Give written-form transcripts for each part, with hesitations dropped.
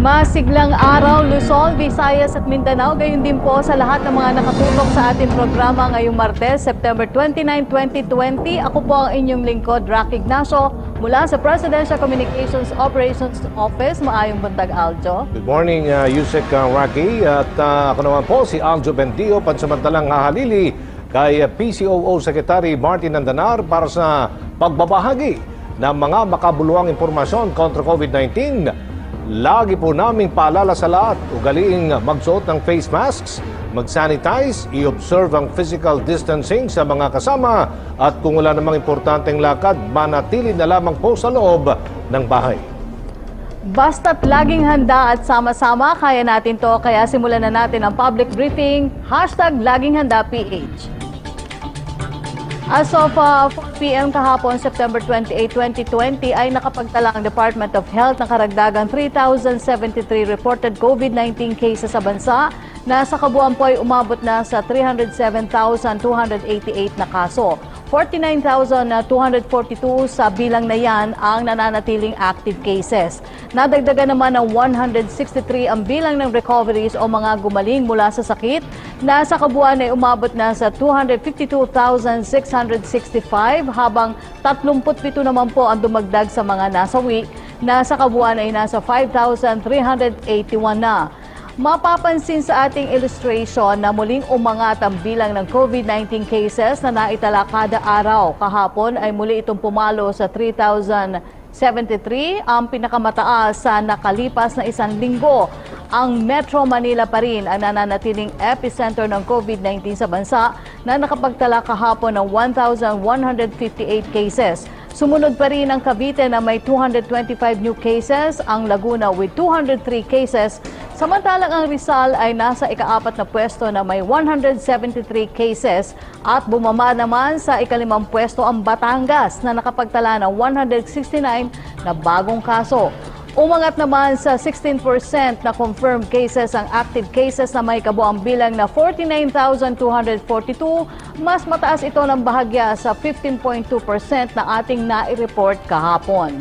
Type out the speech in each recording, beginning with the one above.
Masiglang araw, Luzon, Visayas at Mindanao. Gayon din po sa lahat ng mga nakatutok sa ating programa ngayong Martes, September 29, 2020. Ako po ang inyong lingkod, Rocky Ignacio, mula sa Presidential Communications Operations Office. Maayong buntag, Aljo. Good morning, Yusek Rocky. At ako naman po si Aljo Bendio, pansamantalang hahalili kay PCOO Secretary Martin Andanar para sa pagbabahagi ng mga makabuluhang impormasyon kontra COVID-19. Lagi po naming paalala sa lahat, ugaliing magsuot ng face masks, mag-sanitize, i-observe ang physical distancing sa mga kasama at kung wala namang importanteng lakad, manatili na lamang po sa loob ng bahay. Basta't laging handa at sama-sama, kaya natin to. Kaya simulan na natin ang public briefing. #LagingHandaPH. As of 4 p.m. kahapon, September 28, 2020, ay nakapagtala ang Department of Health ng karagdagang 3,073 reported COVID-19 cases sa bansa na sa kabuuan po ay umabot na sa 307,288 na kaso. 49,242 sa bilang na yan ang nananatiling active cases. Nadagdagan naman ng 163 ang bilang ng recoveries o mga gumaling mula sa sakit na sa kabuuan ay umabot na sa 252,665 habang 37 naman po ang dumagdag sa mga nasawi na sa kabuuan ay nasa 5,381 na. Mapapansin sa ating illustration na muling umangat ang bilang ng COVID-19 cases na naitala kada araw. Kahapon ay muli itong pumalo sa 3,073, ang pinakamataas sa nakalipas na isang linggo. Ang Metro Manila pa rin ang nananatiling epicenter ng COVID-19 sa bansa na nakapagtala kahapon ng 1,158 cases. Sumunod pa rin ang Cavite na may 225 new cases, ang Laguna with 203 cases, samantalang ang Rizal ay nasa ika-4 na pwesto na may 173 cases at bumaba naman sa ika-5 pwesto ang Batangas na nakapagtala ng 169 na bagong kaso. Umangat naman sa 16% na confirmed cases ang active cases na may kabuang bilang na 49,242. Mas mataas ito ng bahagya sa 15.2% na ating nai-report kahapon.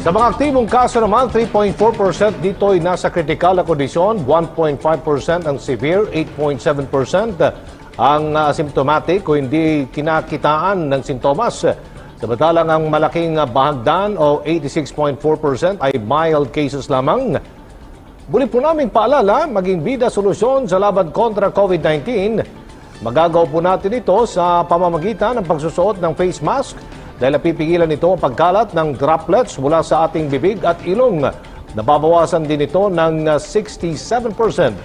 Sa mga aktibong kaso naman, 3.4% dito ay nasa critical na kondisyon, 1.5% ang severe, 8.7% ang asymptomatic o hindi kinakitaan ng sintomas. Samantalang ang malaking bahagdan o 86.4% ay mild cases lamang. Muli po namin paalala, maging bida solusyon sa laban kontra COVID-19. Magagawa po natin ito sa pamamagitan ng pagsusuot ng face mask dahil napipigilan ito ang pagkalat ng droplets mula sa ating bibig at ilong. Nababawasan din ito ng 67%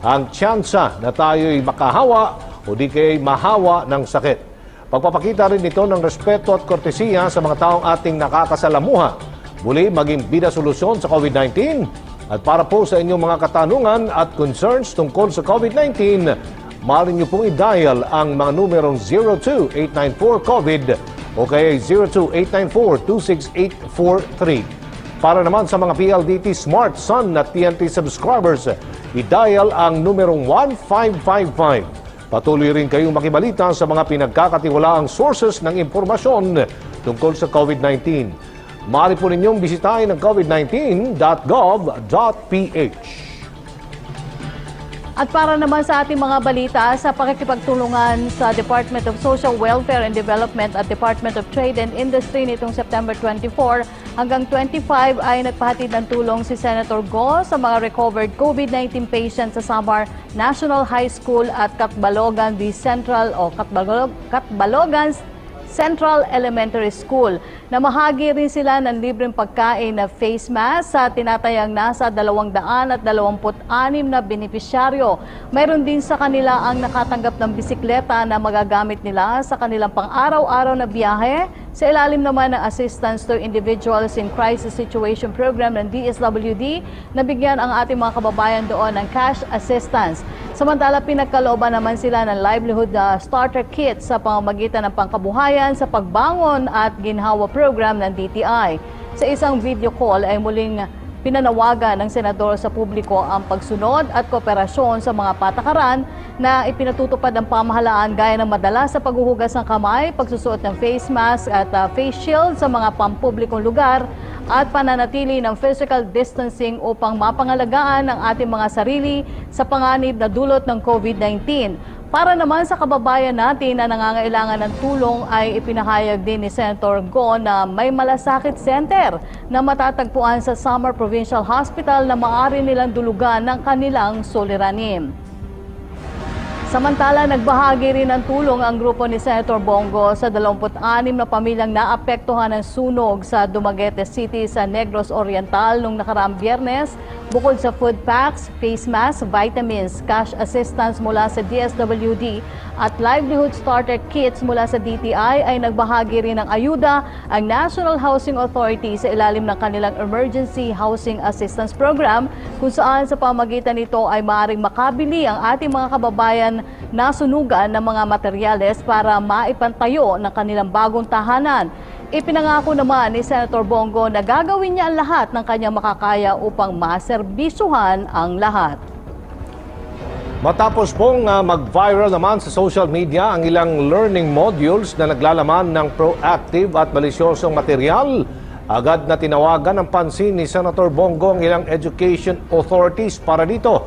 ang tsansa na tayo'y makahawa o di kay mahawa ng sakit. Pagpapakita rin ito ng respeto at kortesiya sa mga taong ating nakakasalamuha. Muli, maging bida solusyon sa COVID-19. At para po sa inyong mga katanungan at concerns tungkol sa COVID-19, maaari niyo pong i-dial ang mga numerong 02894-COVID o kaya 02894-26843. Para naman sa mga PLDT Smart, Sun at TNT subscribers, i-dial ang numerong 1555. Patuloy rin kayong makibalita sa mga pinagkakatiwalaang sources ng impormasyon tungkol sa COVID-19. Maaari po ninyong bisitahin ang covid19.gov.ph. At para naman sa ating mga balita, sa pakikipagtulungan sa Department of Social Welfare and Development at Department of Trade and Industry nitong September 24 hanggang 25 ay nagpahatid ng tulong si Senator Go sa mga recovered COVID-19 patients sa Samar National High School at Catbalogan Central Elementary School. Namahagi rin sila ng libreng pagkain na face mask sa tinatayang nasa 226 na benepisyaryo. Mayroon din sa kanila ang nakatanggap ng bisikleta na magagamit nila sa kanilang pang-araw-araw na biyahe. Sa ilalim naman ng Assistance to Individuals in Crisis Situation Program ng DSWD, nabigyan ang ating mga kababayan doon ng cash assistance. Samantala, pinagkalooban naman sila ng livelihood starter kit sa pamamagitan ng pangkabuhayan sa pagbangon at ginhawa program ng DTI. Sa isang video call ay muling pinanawagan ng senador sa publiko ang pagsunod at kooperasyon sa mga patakaran na ipinatutupad ng pamahalaan gaya ng madalas sa paghuhugas ng kamay, pagsusuot ng face mask at face shield sa mga pampublikong lugar at pananatili ng physical distancing upang mapangalagaan ang ating mga sarili sa panganib na dulot ng COVID-19. Para naman sa kababayan natin na nangangailangan ng tulong ay ipinahayag din ni Senator Go na may malasakit center na matatagpuan sa Samar Provincial Hospital na maaari nilang dulugan ng kanilang suliranin. Samantala, nagbahagi rin ng tulong ang grupo ni Senator Bongo sa 26 na pamilyang naapektuhan ng sunog sa Dumaguete City sa Negros Oriental noong nakaraang Biyernes. Bukod sa food packs, face masks, vitamins, cash assistance mula sa DSWD at livelihood starter kits mula sa DTI ay nagbahagi rin ng ayuda ang National Housing Authority sa ilalim ng kanilang Emergency Housing Assistance Program kung saan sa pamagitan nito ay maaaring makabili ang ating mga kababayan na sunugan ng mga materyales para maipantayo ng kanilang bagong tahanan. Ipinangako naman ni Senator Bongo na gagawin niya ang lahat ng kanyang makakaya upang maserbisuhan ang lahat. Matapos pong mag-viral naman sa social media ang ilang learning modules na naglalaman ng proactive at malisyosong material, agad na tinawagan ng pansin ni Senator Bongo ang ilang education authorities para dito.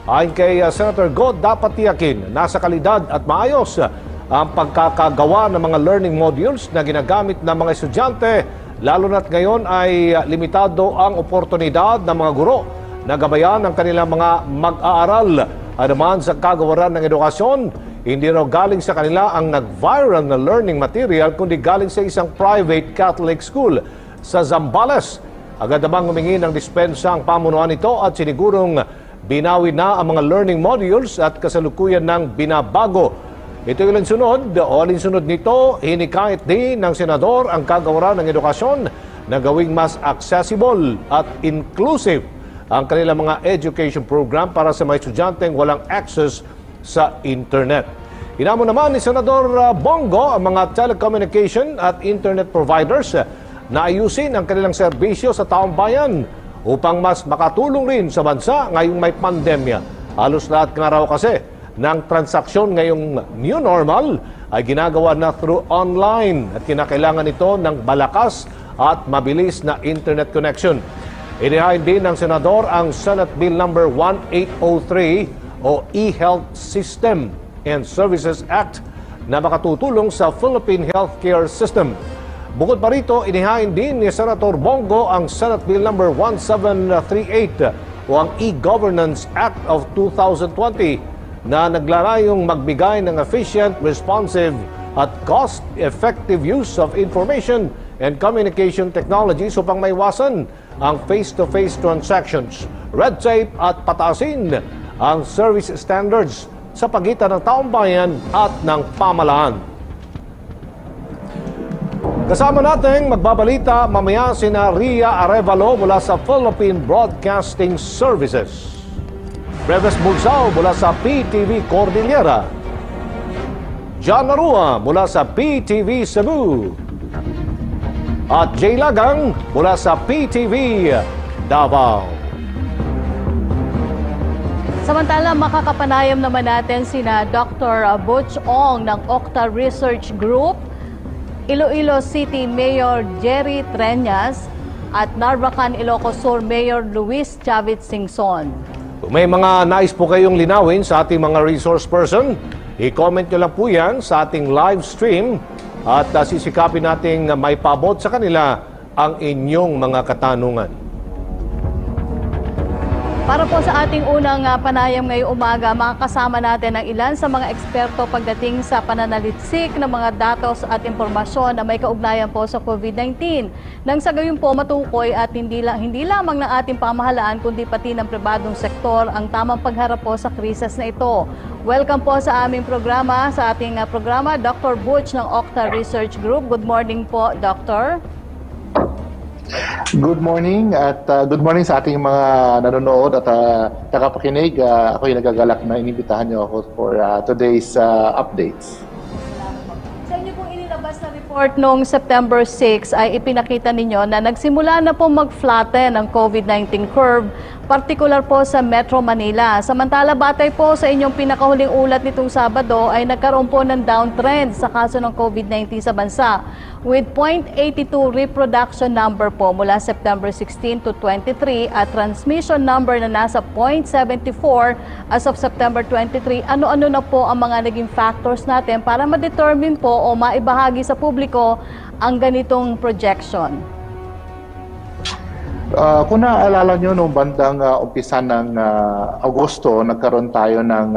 Ayon kay Senator Go, dapat tiyakin nasa kalidad at maayos ang pagkakagawa ng mga learning modules na ginagamit ng mga estudyante, lalo na't ngayon ay limitado ang oportunidad ng mga guro na gabayan ang kanilang mga mag-aaral. Anuman sa kagawaran ng edukasyon, hindi raw galing sa kanila ang nag-viral na learning material kundi galing sa isang private Catholic school sa Zambales. Agad namang humingi ng dispensa ang pamunuan nito at sinigurong binawi na ang mga learning modules at kasalukuyan ng binabago. Ito yung alinsunod o alinsunod nito, hinikayat din ng senador ang kagawaran ng edukasyon na gawing mas accessible at inclusive ang kanilang mga education program para sa mga estudyanteng walang access sa internet. Inamo naman ni Senador Bongo ang mga telecommunication at internet providers na ayusin ang kanilang serbisyo sa taong bayan upang mas makatulong rin sa bansa ngayong may pandemya. Halos lahat nga raw kasi ng transaksyon ngayong new normal ay ginagawa na through online at kinakailangan ito ng malakas at mabilis na internet connection. Inihain din ng Senador ang Senate Bill No. 1803 o E-Health System and Services Act na makatutulong sa Philippine Healthcare System. Bukod pa rito, inihain din ni Senator Bongo ang Senate Bill No. 1738 o ang E-Governance Act of 2020 na naglalayong magbigay ng efficient, responsive at cost-effective use of information and communication technologies upang maiwasan ang face-to-face transactions, red tape at pataasin ang service standards sa pagitan ng taong bayan at ng pamahalaan. Kasama natin magbabalita mamaya sina Ria Arevalo mula sa Philippine Broadcasting Services, Breves Bulsao mula sa PTV Cordillera, John Narua mula sa PTV Cebu, at Jay Lagang mula sa PTV Davao. Samantala, makakapanayam naman natin sina Dr. Butch Ong ng Octa Research Group, Iloilo City Mayor Jerry Treñas at Narvacan, Ilocos Sur Mayor Luis Chavit Singson. Kung may mga nais po kayong linawin sa ating mga resource person, i-comment nyo lang po yan sa ating live stream at sisikapin nating may paabot sa kanila ang inyong mga katanungan. Para po sa ating unang panayam ngayong umaga, makakasama natin ang ilan sa mga eksperto pagdating sa pananaliksik ng mga datos at impormasyon na may kaugnayan po sa COVID-19. Nang sa gayon po matukoy at hindi lamang ng ating pamahalaan kundi pati ng pribadong sektor ang tamang pagharap po sa krisis na ito. Welcome po sa aming programa, sa ating programa, Dr. Butch ng Octa Research Group. Good morning po, Doctor. Good morning at good morning sa ating mga nanonood at nakapakinig. Ako yung nagagalak na inibitahan niyo ako for today's updates. Sa inyo pong inilabas na report noong September 6 ay ipinakita ninyo na nagsimula na po mag-flatten ang COVID-19 curve partikular po sa Metro Manila. Samantala, batay po sa inyong pinakahuling ulat nitong Sabado ay nagkaroon po ng downtrend sa kaso ng COVID-19 sa bansa with 0.82 reproduction number po mula September 16 to 23 at transmission number na nasa 0.74 as of September 23. Ano-ano na po ang mga naging factors natin para ma-determine po o maibahagi sa publiko ang ganitong projection? Kung naaalala nyo, nung bandang umpisa ng Agosto, nagkaroon tayo ng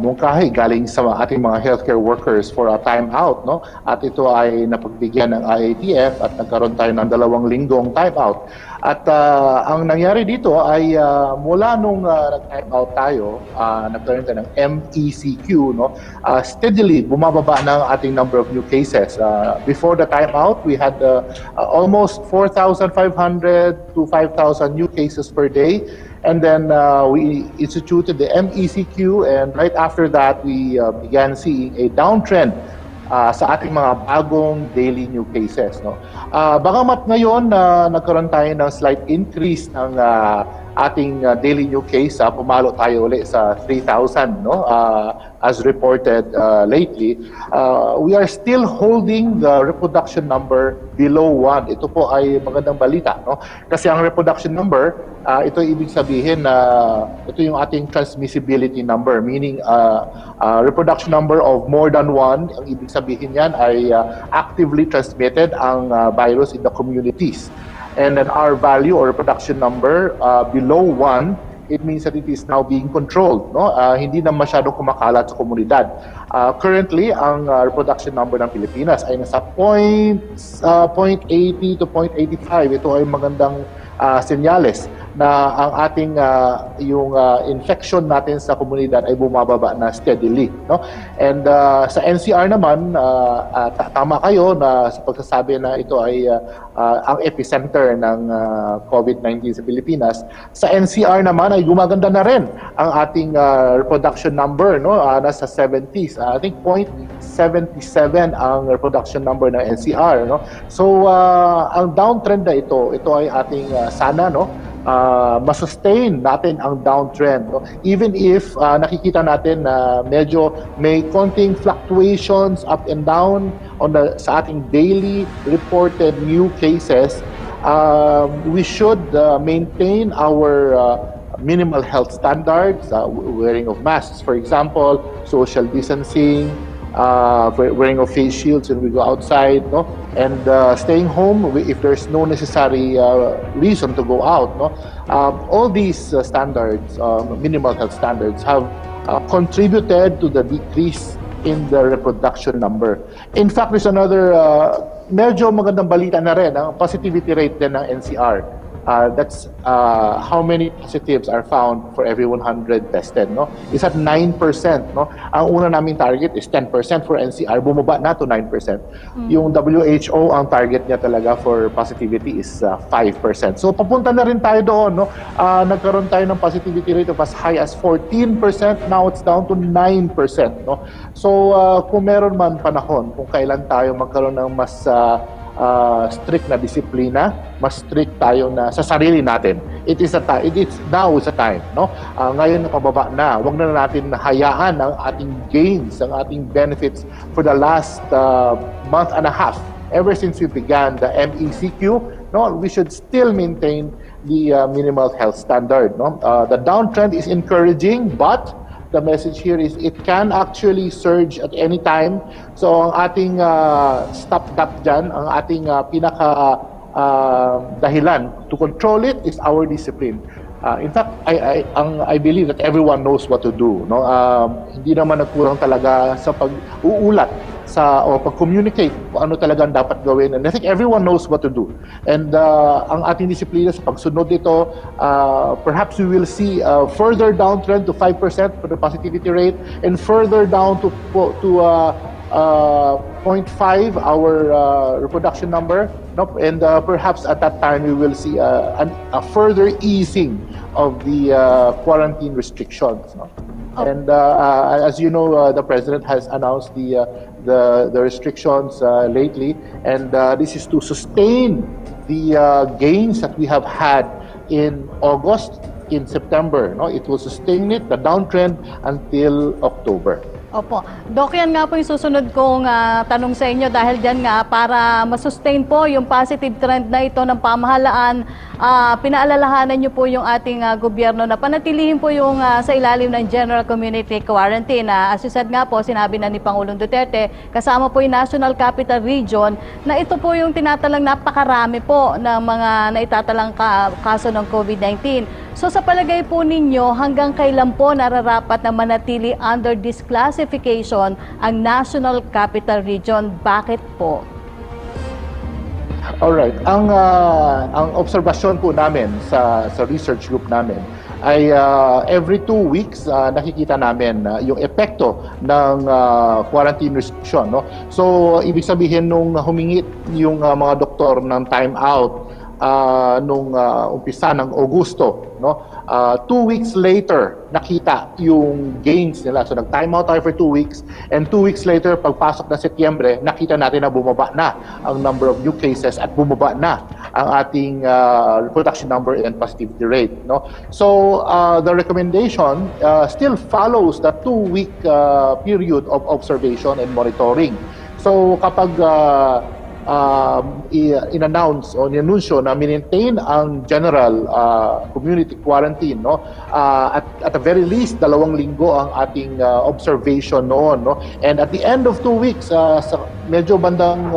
mungkahi galing sa ating mga healthcare workers for a time-out. No? At ito ay napagbigyan ng IATF at nagkaroon tayo ng 2 linggong time-out. At ang nangyari dito ay mula nung nag-time-out tayo, nagkaroon tayo ng MECQ, no? Steadily bumababa ng ating number of new cases. Before the time-out, we had almost 4,500 to 5,000 new cases per day. And then we instituted the MECQ, and right after that, we began seeing a downtrend sa ating mga bagong daily new cases. No? Bagamat ngayon nagkaroon tayo ng slight increase ng ating daily new case, pumalo tayo ulit sa 3,000, no? As reported lately, we are still holding the reproduction number below 1. Ito po ay magandang balita, no? Kasi ang reproduction number, ito ibig sabihin na ito yung ating transmissibility number, meaning reproduction number of more than 1. Ang ibig sabihin yan ay actively transmitted ang virus in the communities. And then our value or reproduction number below 1, it means that it is now being controlled. No? Hindi na masyadong kumakalat sa komunidad. Currently, ang reproduction number ng Pilipinas ay nasa 0.80 to 0.85. Ito ay magandang senyales na ang ating yung infection natin sa komunidad ay bumababa na steadily, no? And sa NCR naman, tama kayo na sa pagsasabi na ito ay ang epicenter ng COVID-19 sa Pilipinas. Sa NCR naman ay gumaganda na rin ang ating reproduction number, no? Nasa 70s. I think 0.77 ang reproduction number ng NCR, no? So ang downtrend na ito ay ating sana, no? Masustain natin ang downtrend, no? Even if nakikita natin na medyo may konting fluctuations up and down on sa ating daily reported new cases, we should maintain our minimal health standards, wearing of masks, for example, social distancing, wearing of face shields when we go outside, no? And staying home if there's no necessary reason to go out, no? All these standards, minimal health standards, have contributed to the decrease in the reproduction number. In fact, there's another medyo magandang balita na rin, ang positivity rate din ng NCR. That's how many positives are found for every 100 tested, no? Is at 9%, no? Ang una naming target is 10% for NCR, bumaba na to 9%. Yung WHO, ang target niya talaga for positivity is 5%. So papunta na rin tayo doon, no? Nagkaroon tayo ng positivity rate of as high as 14%, now it's down to 9%, no? So kung meron man panahon, kung kailan tayo magkaroon ng mas strict na disiplina, mas strict tayo na sa sarili natin. Now is a time, no? Ngayon na pababa na. Huwag na natin hayaan ang ating gains, ang ating benefits for the last month and a half. Ever since we began the MECQ, no, we should still maintain the minimal health standard, no? The downtrend is encouraging, but the message here is it can actually surge at any time. So ang ating stopgap dyan, ang ating pinaka dahilan to control it is our discipline. In fact, I believe that everyone knows what to do, no? Hindi naman nagkurang talaga sa pag-uulat o pag-communicate kung ano talaga ang dapat gawin. And I think everyone knows what to do. And ang ating disiplina sa pagsunod dito, perhaps we will see a further downtrend to 5% for the positivity rate and further down to 0.5 our reproduction number, no? And perhaps at that time we will see a further easing of the quarantine restrictions, no? And as you know, the president has announced the restrictions lately, and this is to sustain the gains that we have had in August, in September. No? It will sustain it, the downtrend, until October. Opo. Doc, yan nga po yung susunod kong tanong sa inyo dahil dyan nga para masustain po yung positive trend na ito ng pamahalaan, pinaalalahanan nyo po yung ating gobyerno na panatilihin po yung sa ilalim ng General Community Quarantine. As you said nga po, sinabi na ni Pangulong Duterte, kasama po yung National Capital Region na ito po yung tinatalang napakarami po ng mga naitatalang kaso ng COVID-19. So sa palagay po ninyo, hanggang kailan po nararapat na manatili under this classification ang National Capital Region? Bakit po? Alright, ang obserbasyon po namin sa research group namin ay every 2 weeks nakikita namin yung epekto ng quarantine restriction. No? So ibig sabihin nung humingi yung mga doktor ng time out nung umpisa ng Agosto, no? 2 weeks later nakita yung gains nila. So nag-time out tayo for 2 weeks, and 2 weeks later pagpasok ng Setyembre, nakita natin na bumaba na ang number of new cases at bumaba na ang ating reproduction number and positivity rate, no? So the recommendation still follows the 2-week period of observation and monitoring. So kapag in-announce o inanunsyo na maintain ang general community quarantine, no, at the very least 2 linggo ang ating observation noon, no, and at the end of 2 weeks sa medyo bandang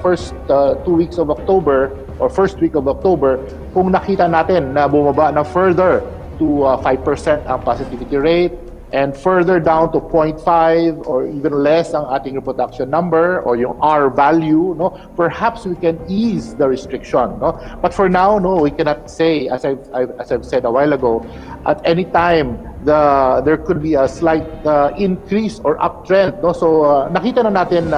first 2 weeks of October or first week of October, kung nakita natin na bumaba na further to 5% ang positivity rate, and further down to 0.5 or even less ang ating reproduction number or yung R value, no, perhaps we can ease the restriction, no. But for now, no, we cannot say, as I've said a while ago, at any time there could be a slight increase or uptrend, no. So nakita na natin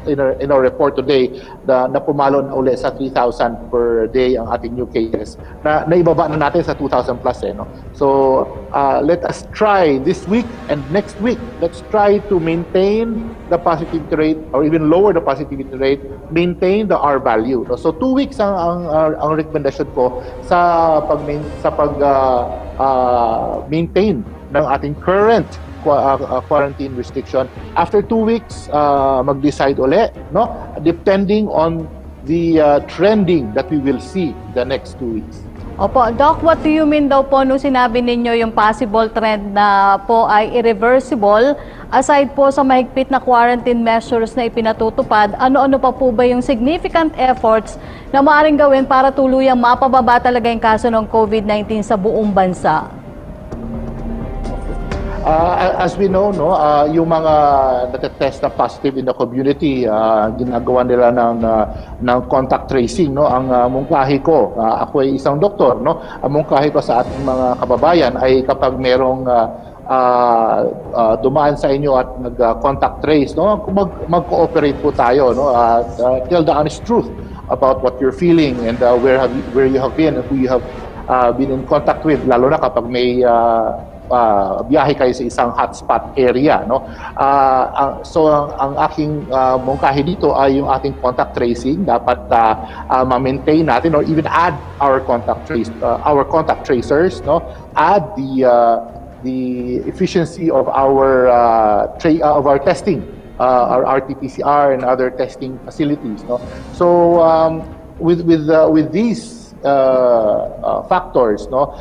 in our report today na pumalo na uli sa 3,000 per day ang ating new cases, na naibaba na natin sa 2,000 plus, no. So let us try this week and next week, let's try to maintain the positivity rate or even lower the positivity rate, maintain the R value, no? So 2 weeks ang recommendation ko sa maintain ng ating current quarantine restriction. After 2 weeks, mag-decide uli, no? Depending on the trending that we will see the next 2 weeks. Opo, Doc, what do you mean daw po nung sinabi ninyo yung possible trend na po ay irreversible? Aside po sa mahigpit na quarantine measures na ipinatutupad, ano-ano pa po ba yung significant efforts na maaaring gawin para tuluyang mapababa talaga yung kaso ng COVID-19 sa buong bansa? As we know, no, yung mga natetest na positive in the community, ginagawa nila ng contact tracing, no. Ang mungkahi ko, ako ay isang doktor, no. Ang mungkahi ko sa ating mga kababayan ay kapag merong dumaan sa inyo at nag-contact trace, no, mag-cooperate po tayo, no. Tell the honest truth about what you're feeling and where you have been and who you have been in contact with, lalo na kapag may biyahe kayo sa isang hotspot area, no. So ang aking mungkahi dito ay yung ating contact tracing. Dapat ma-maintain natin or even add our contact tracers, no. Add the efficiency of our testing, our RT-PCR and other testing facilities, no. So with these factors, no,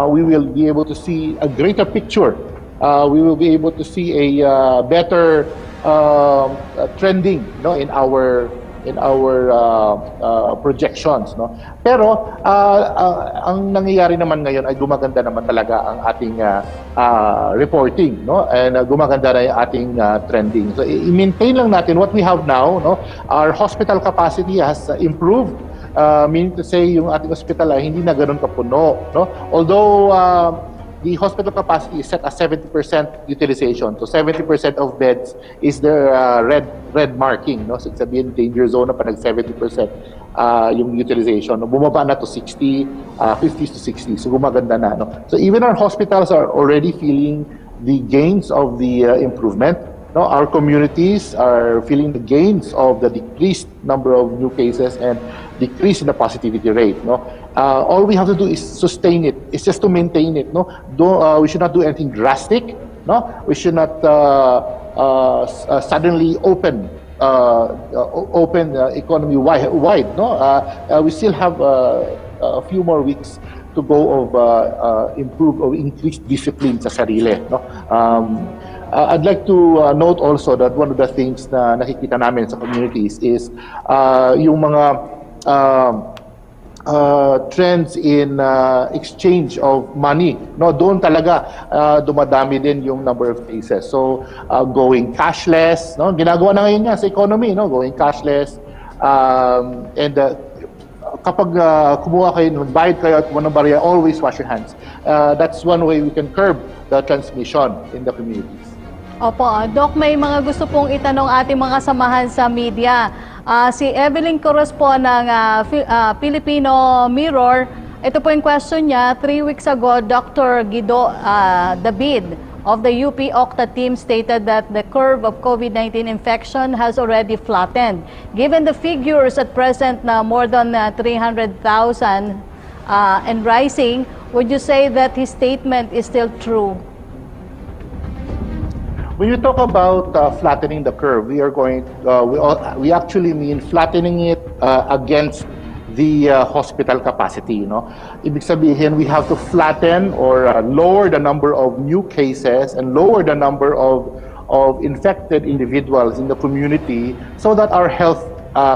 we will be able to see a greater picture. We will be able to see a better trending, no, in our projections, no. Pero ang nangyayari naman ngayon ay gumaganda naman talaga ang ating reporting, no, and gumaganda na yung ating trending. So i-maintain lang natin what we have now, no. Our hospital capacity has improved. Meaning to say, yung ating hospital ay hindi na ganoon kapuno, no? Although the hospital capacity is set at 70% utilization. So 70% of beds is the red marking, no? So sabihin danger zone na pa nag 70% yung utilization. No? Bumaba na to 60, 50s to 60. So gumaganda na, no? So even our hospitals are already feeling the gains of the improvement. No, our communities are feeling the gains of the decreased number of new cases and decrease in the positivity rate. No, all we have to do is sustain it. It's just to maintain it. No, we should not do anything drastic. No, we should not suddenly open economy wide. No, we still have a few more weeks to go of improve or increased discipline sa sarili. No? I'd like to note also that one of the things na nakikita namin sa communities is yung mga trends in exchange of money. No, doon talaga dumadami din yung number of cases. So going cashless, no, ginagawa na ngayon sa economy, no, going cashless, and kapag kumuha kayo, bayad kayo at walang barya, always wash your hands. That's one way we can curb the transmission in the communities. Opo, Doc, may mga gusto pong itanong ating mga samahan sa media. Si Evelyn Cruz po ng Filipino Mirror, ito po yung question niya. 3 weeks ago, Dr. Guido David of the UP Octa team stated that the curve of COVID-19 infection has already flattened. Given the figures at present na more than 300,000 and rising, would you say that his statement is still true? When you talk about flattening the curve, we are going. We actually mean flattening it against the hospital capacity. You know, ibig sabihin we have to flatten or lower the number of new cases and lower the number of infected individuals in the community, so that our health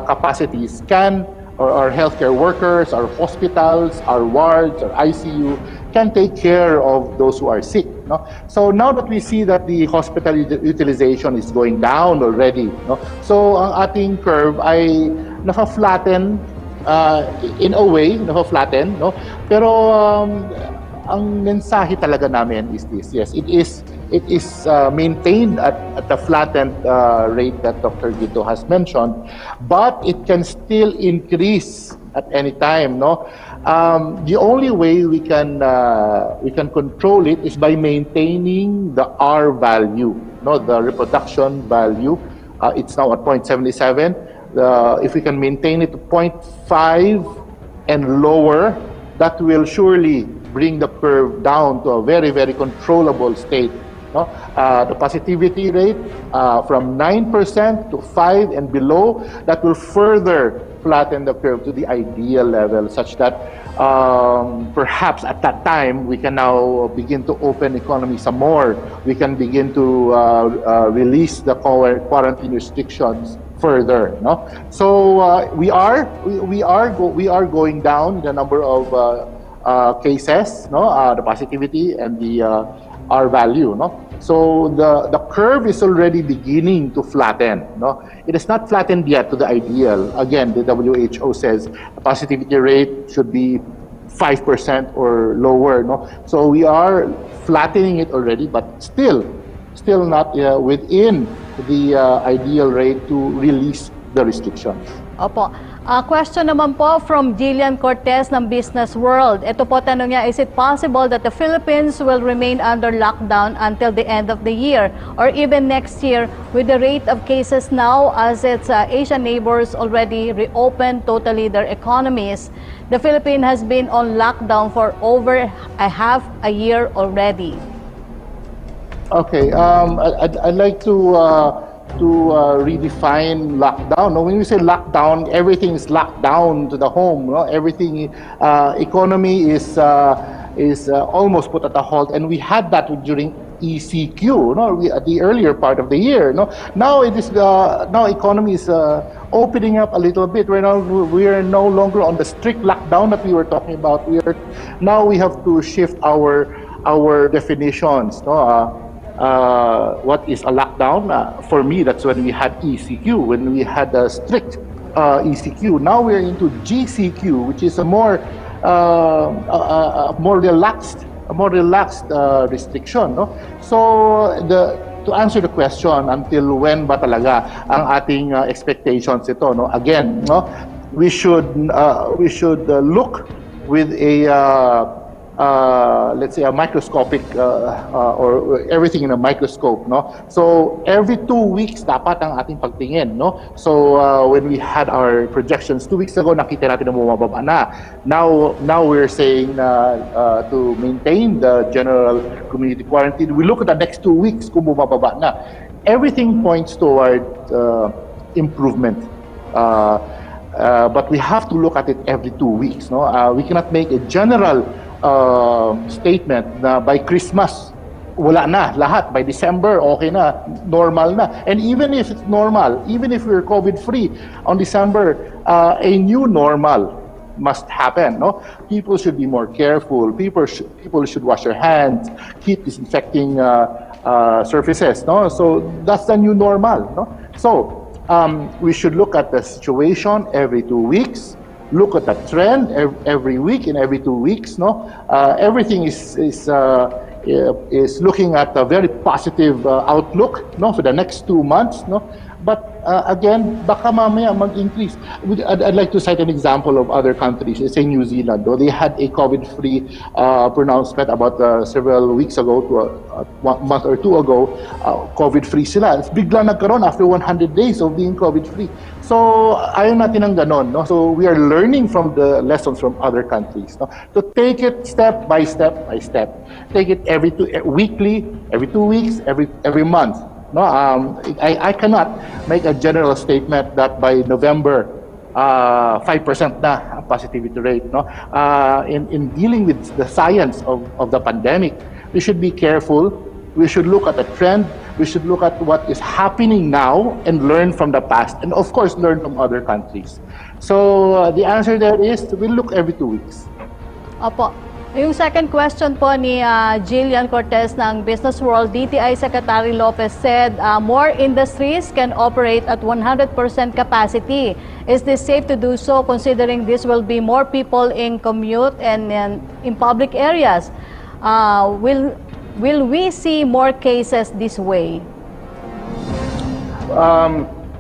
capacities can, or our healthcare workers, our hospitals, our wards, our ICU can take care of those who are sick. No? So now that we see that the hospital utilization is going down already, no? So ang ating curve ay naka-flatten in a way, naka-flatten, no? Pero ang mensahe talaga namin is this: yes, it is maintained at the flattened rate that Dr. Guido has mentioned, but it can still increase at any time. No, the only way we can control it is by maintaining the R value, no, the reproduction value. It's now at 0.77. If we can maintain it to 0.5 and lower, that will surely bring the curve down to a very, very controllable state. No? The positivity rate from 9% to 5 and below, that will further flatten the curve to the ideal level, such that perhaps at that time we can now begin to open economy some more. We can begin to release the quarantine restrictions further. No? So we are going down the number of cases, no, the positivity and the R value, no. So the curve is already beginning to flatten, no. It is not flattened yet to the ideal. Again, the WHO says the positivity rate should be 5% or lower, no. So we are flattening it already, but still not within the ideal rate to release the restrictions. Opo. Question naman po from Jillian Cortez ng Business World. Ito po tanong niya, is it possible that the Philippines will remain under lockdown until the end of the year or even next year with the rate of cases now as its Asian neighbors already reopened totally their economies? The Philippines has been on lockdown for over half a year already. Okay, I'd like to redefine lockdown. No, when we say lockdown, everything is locked down to the home. No, everything, economy is almost put at a halt, and we had that during ECQ. No, at the earlier part of the year. No, now it is now economy is opening up a little bit. We are no longer on the strict lockdown that we were talking about. We have to shift our definitions. No. What is a lockdown? For me, that's when we had ECQ, when we had a strict ECQ. Now we're into GCQ, which is a more relaxed restriction. No? So to answer the question, until when ba talaga ang ating expectations ito? No? Again, no? we should look with a let's say a microscopic or everything in a microscope, no? So every 2 weeks dapat ang ating pagtingin, no? So when we had our projections 2 weeks ago, nakita natin na bumababa na. Now we're saying to maintain the general community quarantine, we look at the next 2 weeks kung bumababa na. Everything points toward improvement. But we have to look at it every 2 weeks, no? We cannot make a general statement na by Christmas wala na lahat, by December okay na, normal na. And even if it's normal, even if we're COVID-free on December, a new normal must happen, no? People should be more careful. People should wash their hands, keep disinfecting surfaces, no? So that's the new normal, no? So we should look at the situation every 2 weeks. Look at the trend every week and every 2 weeks, no? Everything is looking at a very positive outlook, no, for the next 2 months, no? But again, baka mamaya mag-increase. I'd like to cite an example of other countries. Say New Zealand, though they had a COVID-free pronouncement about several weeks ago, to a month or two ago, COVID-free sila. Bigla nagkaroon after 100 days of being COVID-free. So ayaw natin ng ganon, no? So we are learning from the lessons from other countries, no? To take it step by step by step. Take it weekly, every 2 weeks, every month. No, I cannot make a general statement that by November 5% na ang positivity rate. No, in dealing with the science of the pandemic, we should be careful. We should look at the trend. We should look at what is happening now and learn from the past, and of course learn from other countries. So the answer there is we'll look every 2 weeks. Opo. Yung second question po ni Jillian Cortez ng Business World, DTI Secretary Lopez said more industries can operate at 100% capacity. Is this safe to do so considering this will be more people in commute and in public areas? Will we see more cases this way?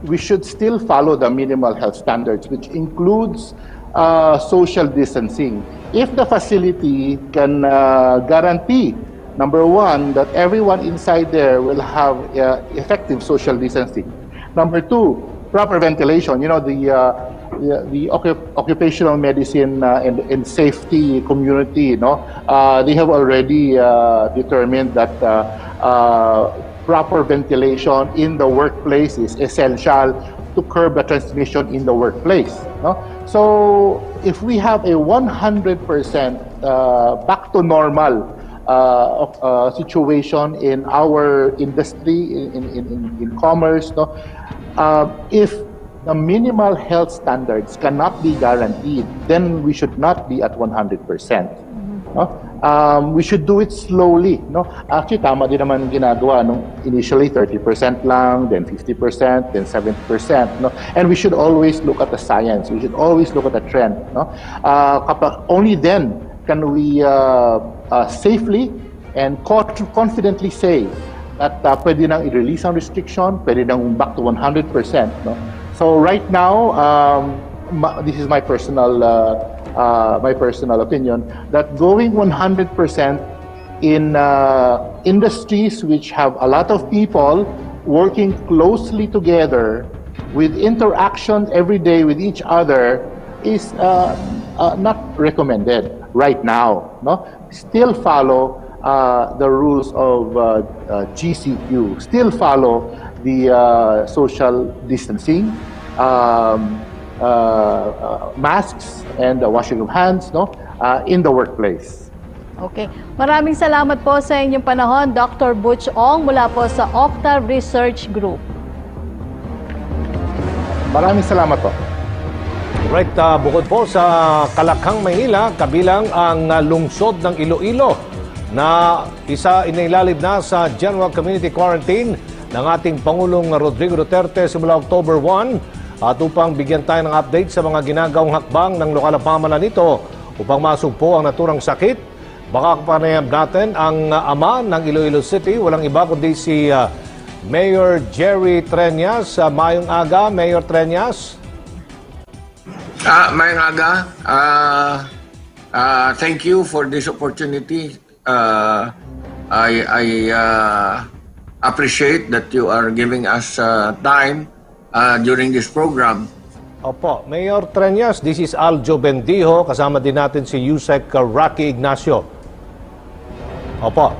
We should still follow the minimal health standards, which includes social distancing. If the facility can guarantee, number one, that everyone inside there will have effective social distancing. Number two, proper ventilation. You know, the occupational medicine and safety community, no, they have already determined that proper ventilation in the workplace is essential to curb the transmission in the workplace, no? So if we have a 100% back to normal situation in our industry, in commerce, no, if the minimal health standards cannot be guaranteed, then we should not be at 100%. No? We should do it slowly, no? Actually, tama din naman ginagawa, no? Initially 30% lang, then 50%, then 70%, no? And we should always look at the science. We should always look at the trend, no? Only then can we safely and confidently say that pwede nang i-release ang restriction, pwede nang back to 100%, no? So right now, this is my personal opinion, that going 100% in industries which have a lot of people working closely together with interaction every day with each other is not recommended right now, no? Still follow the rules of GCQ, still follow the social distancing, masks and washing of hands, no, in the workplace. Okay. Maraming salamat po sa inyong panahon, Dr. Butch Ong mula po sa Octave Research Group. Maraming salamat po. Right, bukod po sa Kalakhang, Maynila, kabilang ang lungsod ng Iloilo na isa inilalib na sa General Community Quarantine ng ating Pangulong Rodrigo Duterte simula October 1. At upang bigyan tayo ng update sa mga ginagawang hakbang ng lokal na pamahalaan nito upang masugpo ang naturang sakit, baka kapanayam natin ang ama ng Iloilo City, walang iba kundi si Mayor Jerry Treñas. Mayong aga, Mayor Treñas. Mayong aga. Thank you for this opportunity. I appreciate that you are giving us time during this program. Opo, Mayor Treñas, this is Aljo Bendijo. Kasama din natin si Yusek Rocky Ignacio. Opo.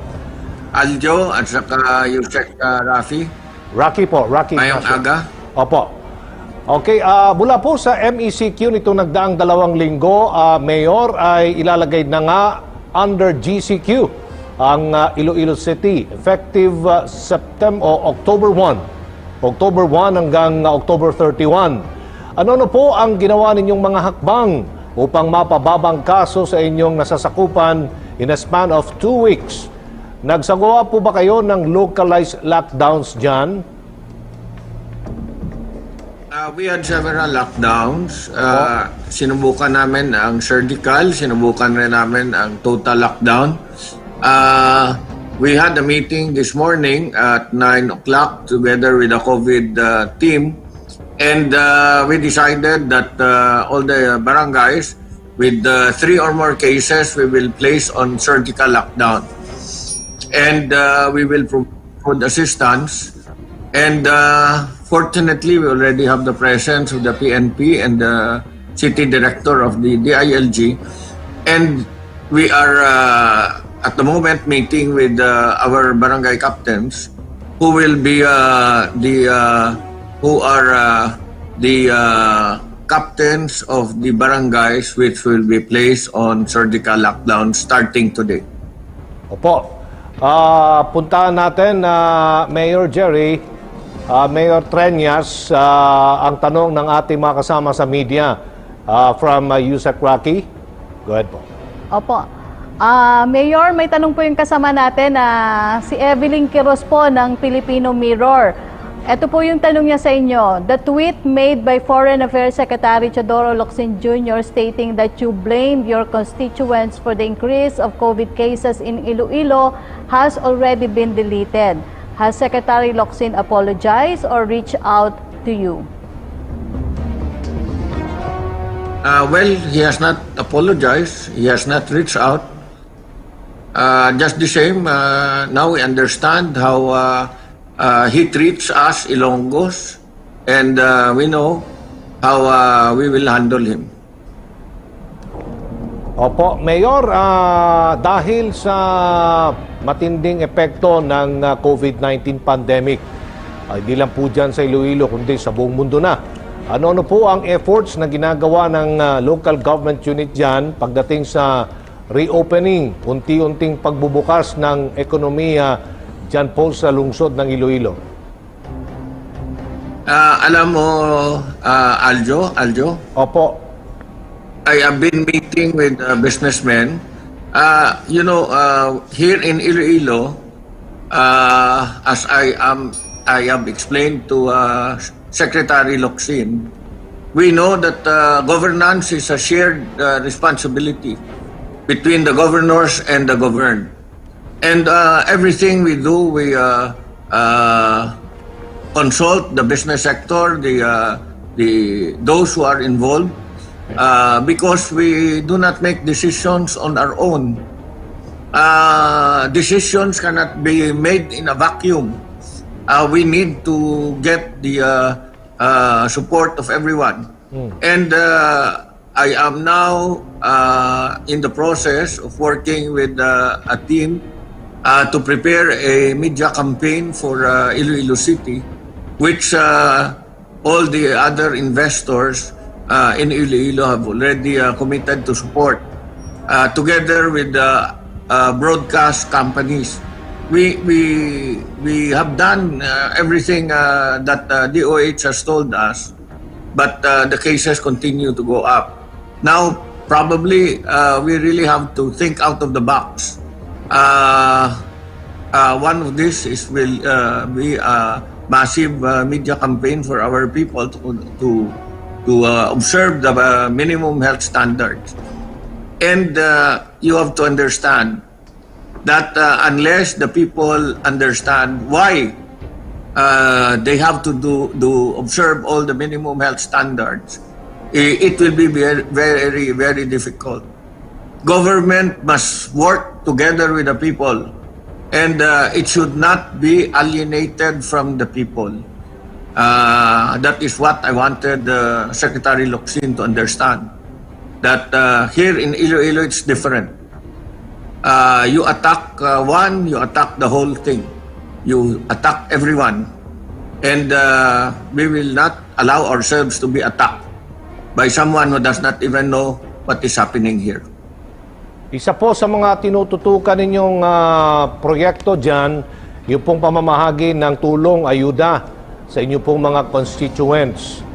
Aljo at saka Yusek Rafi. Rocky po, Rocky Ngayong Ignacio. aga. Opo. Okay, mula po sa MECQ nitong nagdaang 2 linggo, Mayor, ay ilalagay na nga under GCQ ang Iloilo City effective October 1 hanggang October 31. Ano po ang ginawa ninyong mga hakbang upang mapababang kaso sa inyong nasasakupan in a span of 2 weeks? Nagsagawa po ba kayo ng localized lockdowns dyan? We had several lockdowns. Sinubukan namin ang surgical, sinubukan rin namin ang total lockdown. We had a meeting this morning at 9 o'clock together with the COVID team. And we decided that all the barangays with 3 or more cases, we will place on surgical lockdown. And we will provide assistance. And fortunately, we already have the presence of the PNP and the city director of the DILG. And we are at the moment meeting with our barangay captains who will be the captains of the barangays which will be placed on surgical lockdown starting today. Opo. Puntahan natin, Mayor Jerry, Mayor Treñas, ang tanong ng ating mga kasama sa media from Yusek Rocky. Go ahead po. Opo. Mayor, may tanong po yung kasama natin na si Evelyn Quiros po ng Filipino Mirror. Ito po yung tanong niya sa inyo. The tweet made by Foreign Affairs Secretary Teodoro Locsin Jr. stating that you blamed your constituents for the increase of COVID cases in Iloilo has already been deleted. Has Secretary Locsin apologized or reached out to you? Well, he has not apologized. He has not reached out. Just the same, now we understand how he treats us Ilonggos, and we know how we will handle him. Opo, Mayor, dahil sa matinding epekto ng COVID-19 pandemic, hindi lang po dyan sa Iloilo, kundi sa buong mundo na. Ano po ang efforts na ginagawa ng local government unit dyan pagdating sa reopening, unti-unting pagbubukas ng ekonomiya dyan po sa lungsod ng Iloilo? Alam mo, Aljo, Opo. I have been meeting with businessmen. Here in Iloilo, as I have explained to Secretary Locsin, we know that governance is a shared responsibility between the governors and the governed. And everything we do, we consult the business sector, those who are involved, because we do not make decisions on our own. Decisions cannot be made in a vacuum. We need to get the support of everyone. And I am now in the process of working with a team to prepare a media campaign for Iloilo City, which all the other investors in Iloilo have already committed to support, together with the broadcast companies. We have done everything that DOH has told us, but the cases continue to go up. Now, probably we really have to think out of the box. One of this will be a massive media campaign for our people to observe the minimum health standards. And you have to understand that unless the people understand why they have to observe all the minimum health standards, it will be very, very difficult. government must work together with the people, and it should not be alienated from the people. That is what I wanted Secretary Locsin to understand, that here in Iloilo it's different. You attack one, you attack the whole thing. You attack everyone. And we will not allow ourselves to be attacked by someone who does not even know what is happening here. Isa po sa mga tinututukan ninyong proyekto dyan, yung pong pamamahagi ng tulong, ayuda sa inyo pong mga constituents.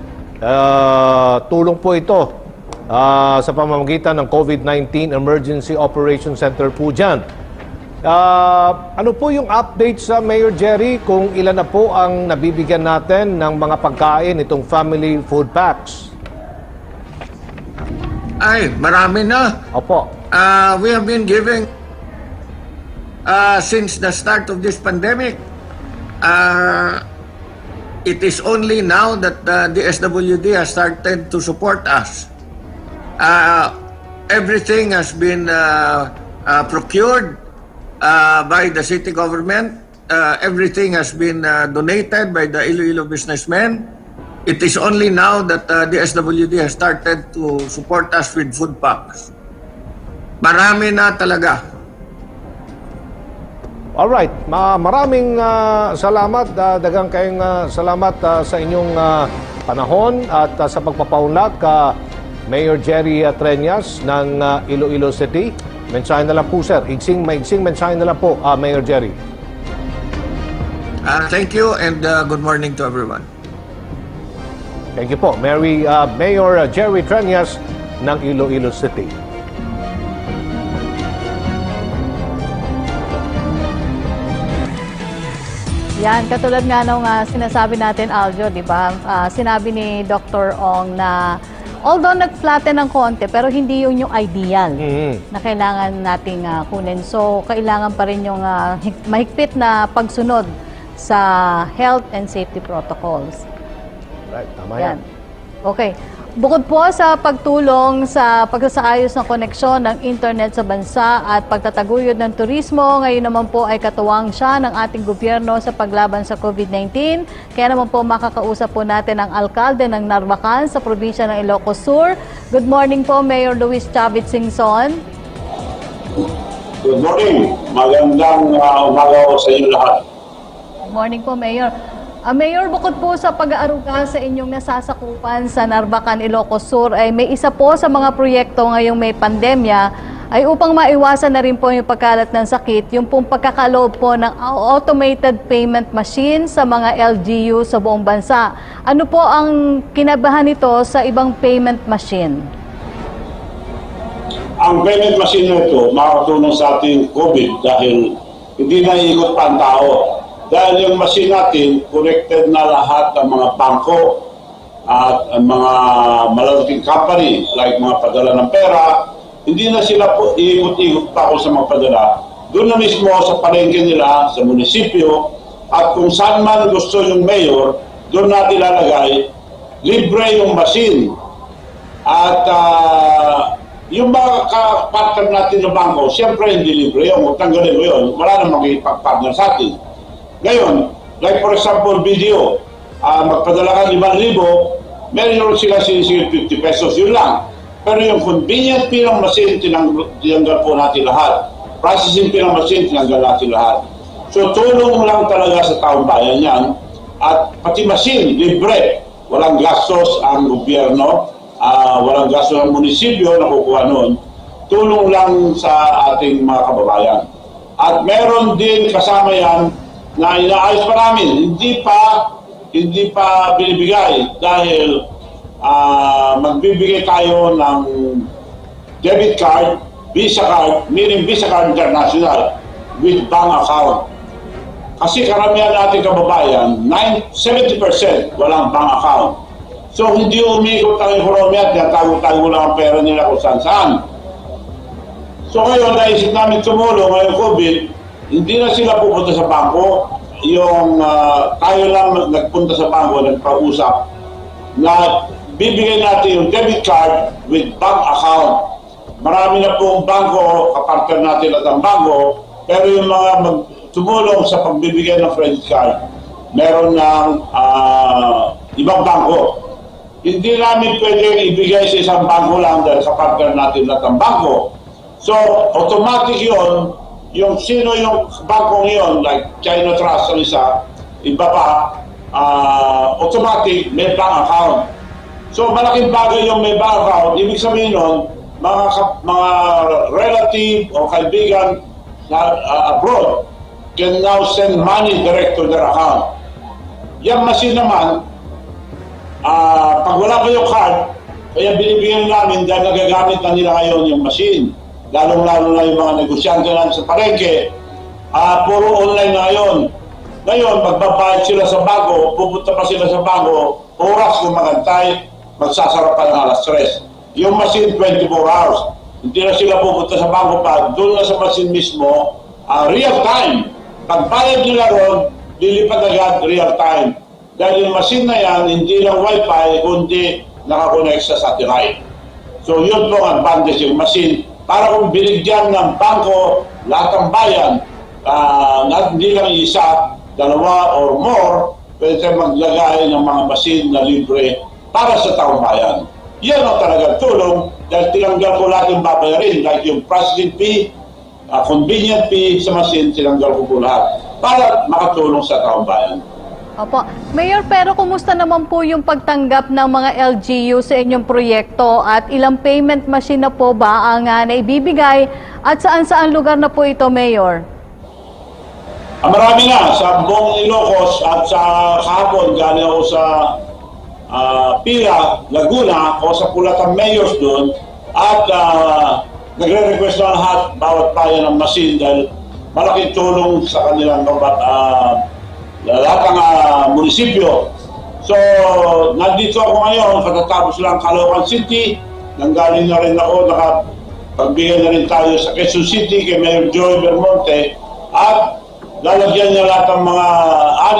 Tulong po ito sa pamamagitan ng COVID-19 Emergency Operation Center po dyan. Ano po yung update sa Mayor Jerry kung ilan na po ang nabibigyan natin ng mga pagkain, itong family food packs? Ay, marami na. Opo. We have been giving since the start of this pandemic. It is only now that the SWD has started to support us. Everything has been procured by the city government. Everything has been donated by the Iloilo businessmen. It is only now that the SWD has started to support us with food packs. Marami na talaga. Alright, maraming salamat, dagang kayong salamat sa inyong panahon at sa pagpapaunlak Mayor Jerry Treñas ng Iloilo City. Mensahe na lang po, sir. Maigsing mensahe na lang po, Mayor Jerry. Thank you and good morning to everyone. Thank you po, Mayor Jerry Treñas ng Iloilo City. Yan, katulad nga nung sinasabi natin, Aljo, di ba? Sinabi ni Dr. Ong na although nag-flatten ng konti, pero hindi yun yung ideal na kailangan nating kunin. So, kailangan pa rin yung mahigpit na pagsunod sa health and safety protocols. Right, tama yan. Okay. Bukod po sa pagtulong sa pagsasaayos ng koneksyon ng internet sa bansa at pagtataguyod ng turismo, ngayon naman po ay katuwang siya ng ating gobyerno sa paglaban sa COVID-19. Kaya naman po makakausap po natin ang alkalde ng Narvacan sa probinsya ng Ilocos Sur. Good morning po, Mayor Luis Chavit Singson. Good morning. Magandang umaga po sa inyo lahat. Good morning po, Mayor. Mayor, bukod po sa pag-aaruga sa inyong nasasakupan sa Narvacan, Ilocos Sur, ay may isa po sa mga proyekto ngayong may pandemya ay upang maiwasan na rin po yung pagkalat ng sakit, yung pong pagkakaloob po ng automated payment machine sa mga LGU sa buong bansa. Ano po ang kinabahan nito sa ibang payment machine? Ang payment machine nito makakatulong sa ating COVID dahil hindi na iikot pa ang tao. Dahil yung machine natin, connected na lahat ng mga bangko at mga malalaking company like mga padala ng pera, hindi na sila po iikot-ikot pa kung sa mga padala. Doon na mismo sa palengke nila, sa munisipyo, at kung saan man gusto yung mayor, doon natin ilalagay, libre yung machine. At yung mga partner natin ng bangko, siyempre hindi libre yun, tanggalin mo yun, wala na magiging-partner sa atin. Ngayon, like for example, video, magpadala ka 5,000, meron sila sinisingil 50 pesos, yun lang. Pero yung convenient fee ng machine, tinanggal po natin lahat. Processing fee ng machine, tinanggal natin lahat. So tulong lang talaga sa taong bayan yan. At pati machine, libre. Walang gastos ang gobyerno, walang gastos ang munisipyo na kukuha noon. Tulong lang sa ating mga kababayan. At meron din kasama yan, na inaayos pa namin, hindi pa binibigay dahil magbibigay tayo ng debit card, Visa card, meaning Visa card international with bank account. Kasi karamihan nating kababayan, 70% walang bank account. So hindi umikot ang ekonomiya at tago-tago lang ang pera nila kung saan-saan. So ngayon, naisip namin tumulong ngayong COVID, hindi na sila pupunta sa bangko. Yung tayo lang nagpunta sa bangko, nagpausap na bibigyan natin yung debit card with bank account. marami na pong bangko, kapartner natin at ang bangko, pero yung mga tumulong sa pagbibigay ng credit card, meron ng ibang bangko. Hindi namin pwedeng ibigay sa isang bangko lang dahil kapartner natin at ang bangko. So, automatic yun, yung sino yung bangkong yun, like China Trust ang isa, iba pa, automatic may bank account. So, malaking bagay yung may bank account. Ibig sabihin nun, mga relative o kaibigan na abroad can now send money direct to their account. Yung machine naman, pag wala kayong card, kaya binibigyan namin dahil nagagamit na nila ngayon yung machine. Lalong-lalo na yung mga negosyante namin sa palengke, puro online na ngayon. Ngayon, magbabayad sila sa bangko, pupunta pa sila sa bangko, oras kung magantay, magsasarap pa ng alas 3. Yung machine, 24 hours. Hindi na sila pupunta sa bangko pa, doon na sa machine mismo, real time. Pagbayad nila ron, lilipat agad real time. Dahil yung machine na yan, hindi lang wifi, kundi nakakonect sa satellite. So yun po ang advantage yung machine. Para kung binigyan ng bangko, lahat ng bayan, hindi lang isa, dalawa or more, pwede tayo maglagay ng mga machine na libre para sa taong bayan. Yan ang talagang tulong dahil tinanggal ko lahat yung babayarin, like yung processing fee, convenient fee sa machine, tinanggal ko po lahat para makatulong sa taong bayan. Opo. Mayor, pero kumusta naman po yung pagtanggap ng mga LGU sa inyong proyekto at ilang payment machine na po ba ang naibibigay at saan-saan lugar na po ito, Mayor? Marami na sa buong Ilocos at sa kahapon galing ako sa Pila, Laguna o sa Pulatang Mayors doon at nagre-request na lahat bawat bayan ng machine dahil malaking tulong sa kanilang lahat ng munisipyo. So, nandito ako ngayon, katatapos lang Caloocan City, nanggaling na rin ako, nakapagbigay na rin tayo sa Quezon City kay Mayor Joey Bermonte at lalagyan niya lahat ng mga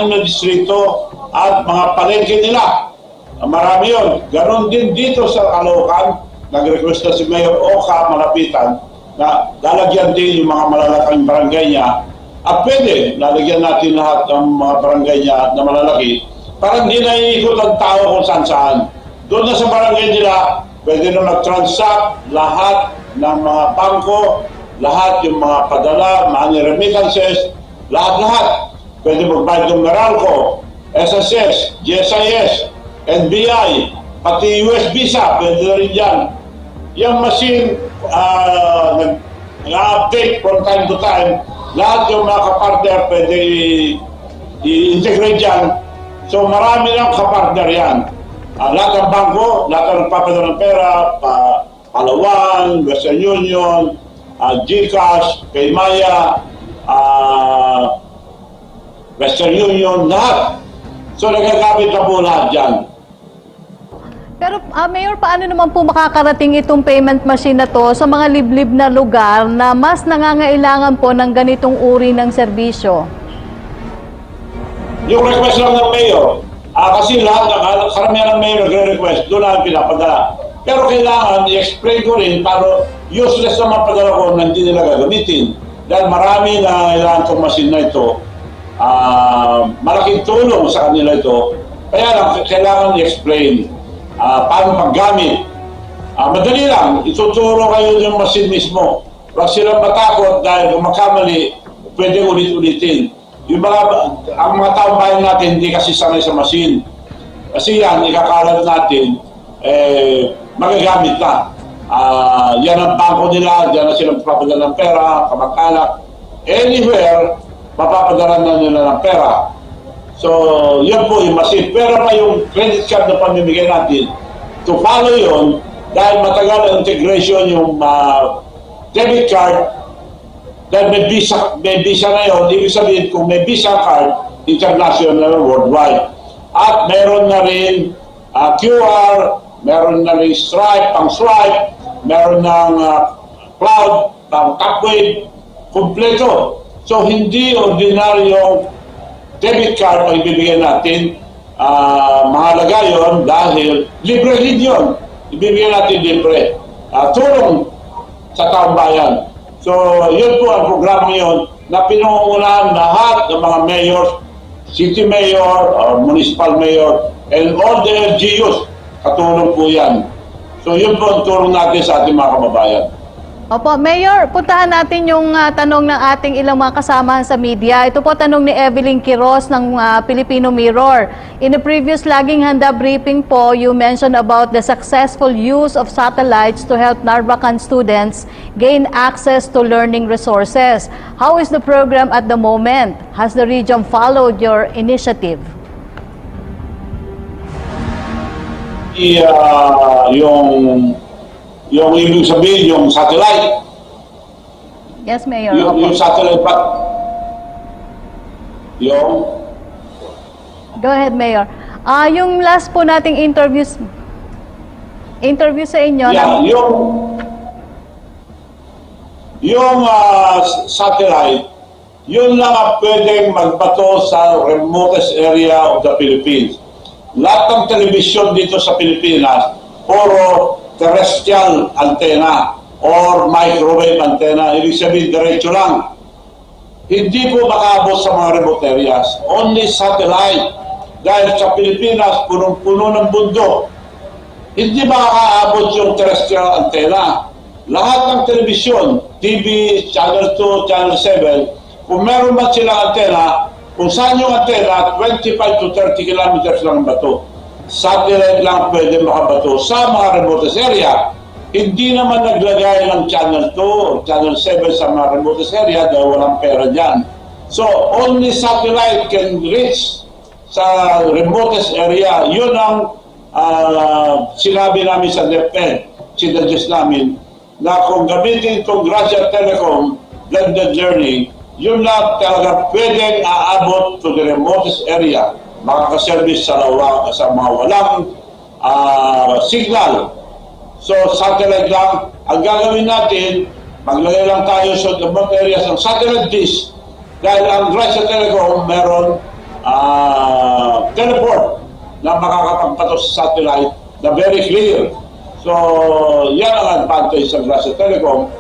6 na distrito at mga palengke nila. Marami yun. Ganon din dito sa Caloocan, nag-request na si Mayor Oka malapitan na lalagyan din yung mga malalaking barangay niya. At pwede, lalagyan natin lahat ng mga barangay niya na malalaki para hindi na iikot ang tao kung saan-saan. Doon na sa barangay nila, pwede na mag-transact lahat ng mga bangko, lahat yung mga padala, money remittances, lahat-lahat. Pwede magbayad ng Meralco, SSS, GSIS, NBI, pati US Visa, pwede na rin yan. Yung machine, nag-update from time to time, lahat yung mga kapartner pwede i-integrate dyan. So marami lang kapartner yan. Lahat ng bangko, lahat ng nagpapadala ng pera, Palawan, Western Union, GCash, Paymaya, Western Union, lahat. So nagagamit na po lahat dyan. Pero Mayor, paano naman po makakarating itong payment machine na to sa mga liblib na lugar na mas nangangailangan po ng ganitong uri ng serbisyo? Yung request lang ng Mayor, kasi lahat, karamihan ng Mayor nagre-request, doon lang pinapadala. Pero kailangan i-explain ko rin para useless naman padala ko na hindi nila gagamitin. Dahil marami na kailangan itong machine na ito, malaking tulong sa kanila ito, kaya lang kailangan i-explain. Paano paggamit. Madali lang, ituturo kayo yung machine mismo. Huwag silang matakot dahil kung magkamali, pwede ulit-ulitin. Ang mga taong bayan natin hindi kasi sanay sa machine. Kasi yan, ikakalat natin, magagamit na. Yan ang bangko nila, yan na silang papadala ng pera, kamag-anak. Anywhere, mapapadala na nila ng pera. So, yun po yung machine. Pero pa yung credit card na pamimigay natin, to follow yun, dahil matagal ang integration yung debit card, dahil may visa na yun, ibig sabihin kung may visa card, international, worldwide. At meron na rin QR, meron na rin Stripe, pang swipe, meron ng cloud, pang Tapwave, kompleto. So, hindi ordinaryong debit card ang ibibigay natin, mahalaga yun dahil libre rin yun. Ibibigay natin libre. Tulong sa taong bayan. So, yun po ang programa yun na pinungunahan lahat ng mga mayors, city mayor, municipal mayor, and all the LGUs. Katulong po yan. So, yun po ang tulong natin sa ating mga kababayan. Opo, Mayor, puntahan natin yung tanong ng ating ilang mga kasamahan sa media. Ito po tanong ni Evelyn Quiroz ng Filipino Mirror. In the previous laging handa briefing po, you mentioned about the successful use of satellites to help Narvacan students gain access to learning resources. How is the program at the moment? Has the region followed your initiative? Yung ibig sabihin, yung satellite. Yes, Mayor. Yung satellite pa. Go ahead, Mayor. Yung last po nating interview sa inyo. Yeah, yung satellite, yun lang ang pwedeng magbato sa remotest area of the Philippines. Lahat ng television dito sa Pilipinas, puro terrestrial antenna or microwave antenna. Ibig sabihin, diretso lang. Hindi po makaabot sa mga remote areas. Only satellite. Dahil sa Pilipinas, punong-puno ng bundok. Hindi makakaabot yung terrestrial antenna. Lahat ng television, TV, Channel 2, Channel 7, kung meron man silang antenna, kung saan yung antenna, 25 to 30 kilometers lang ang bato. Satellite lang pwede makabato sa mga remotest area. Hindi naman naglagay ng Channel 2 o Channel 7 sa mga remotest area dahil walang pera dyan. So, only satellite can reach sa remotest area. Yun ang sinabi namin sa DepEd, sinadjust namin, na kung gamitin itong Gracia Telecom blended learning, yun lang talaga pwedeng aabot to the remotest area. Makakaservice sa mga walang signal. So, satellite lang. Ang gagawin natin, maglagay lang tayo sa remote areas ng satellite dish. Dahil ang Gracia Telecom meron teleport na makakapagpato sa satellite na very clear. So, yan ang advantage sa Gracia Telecom.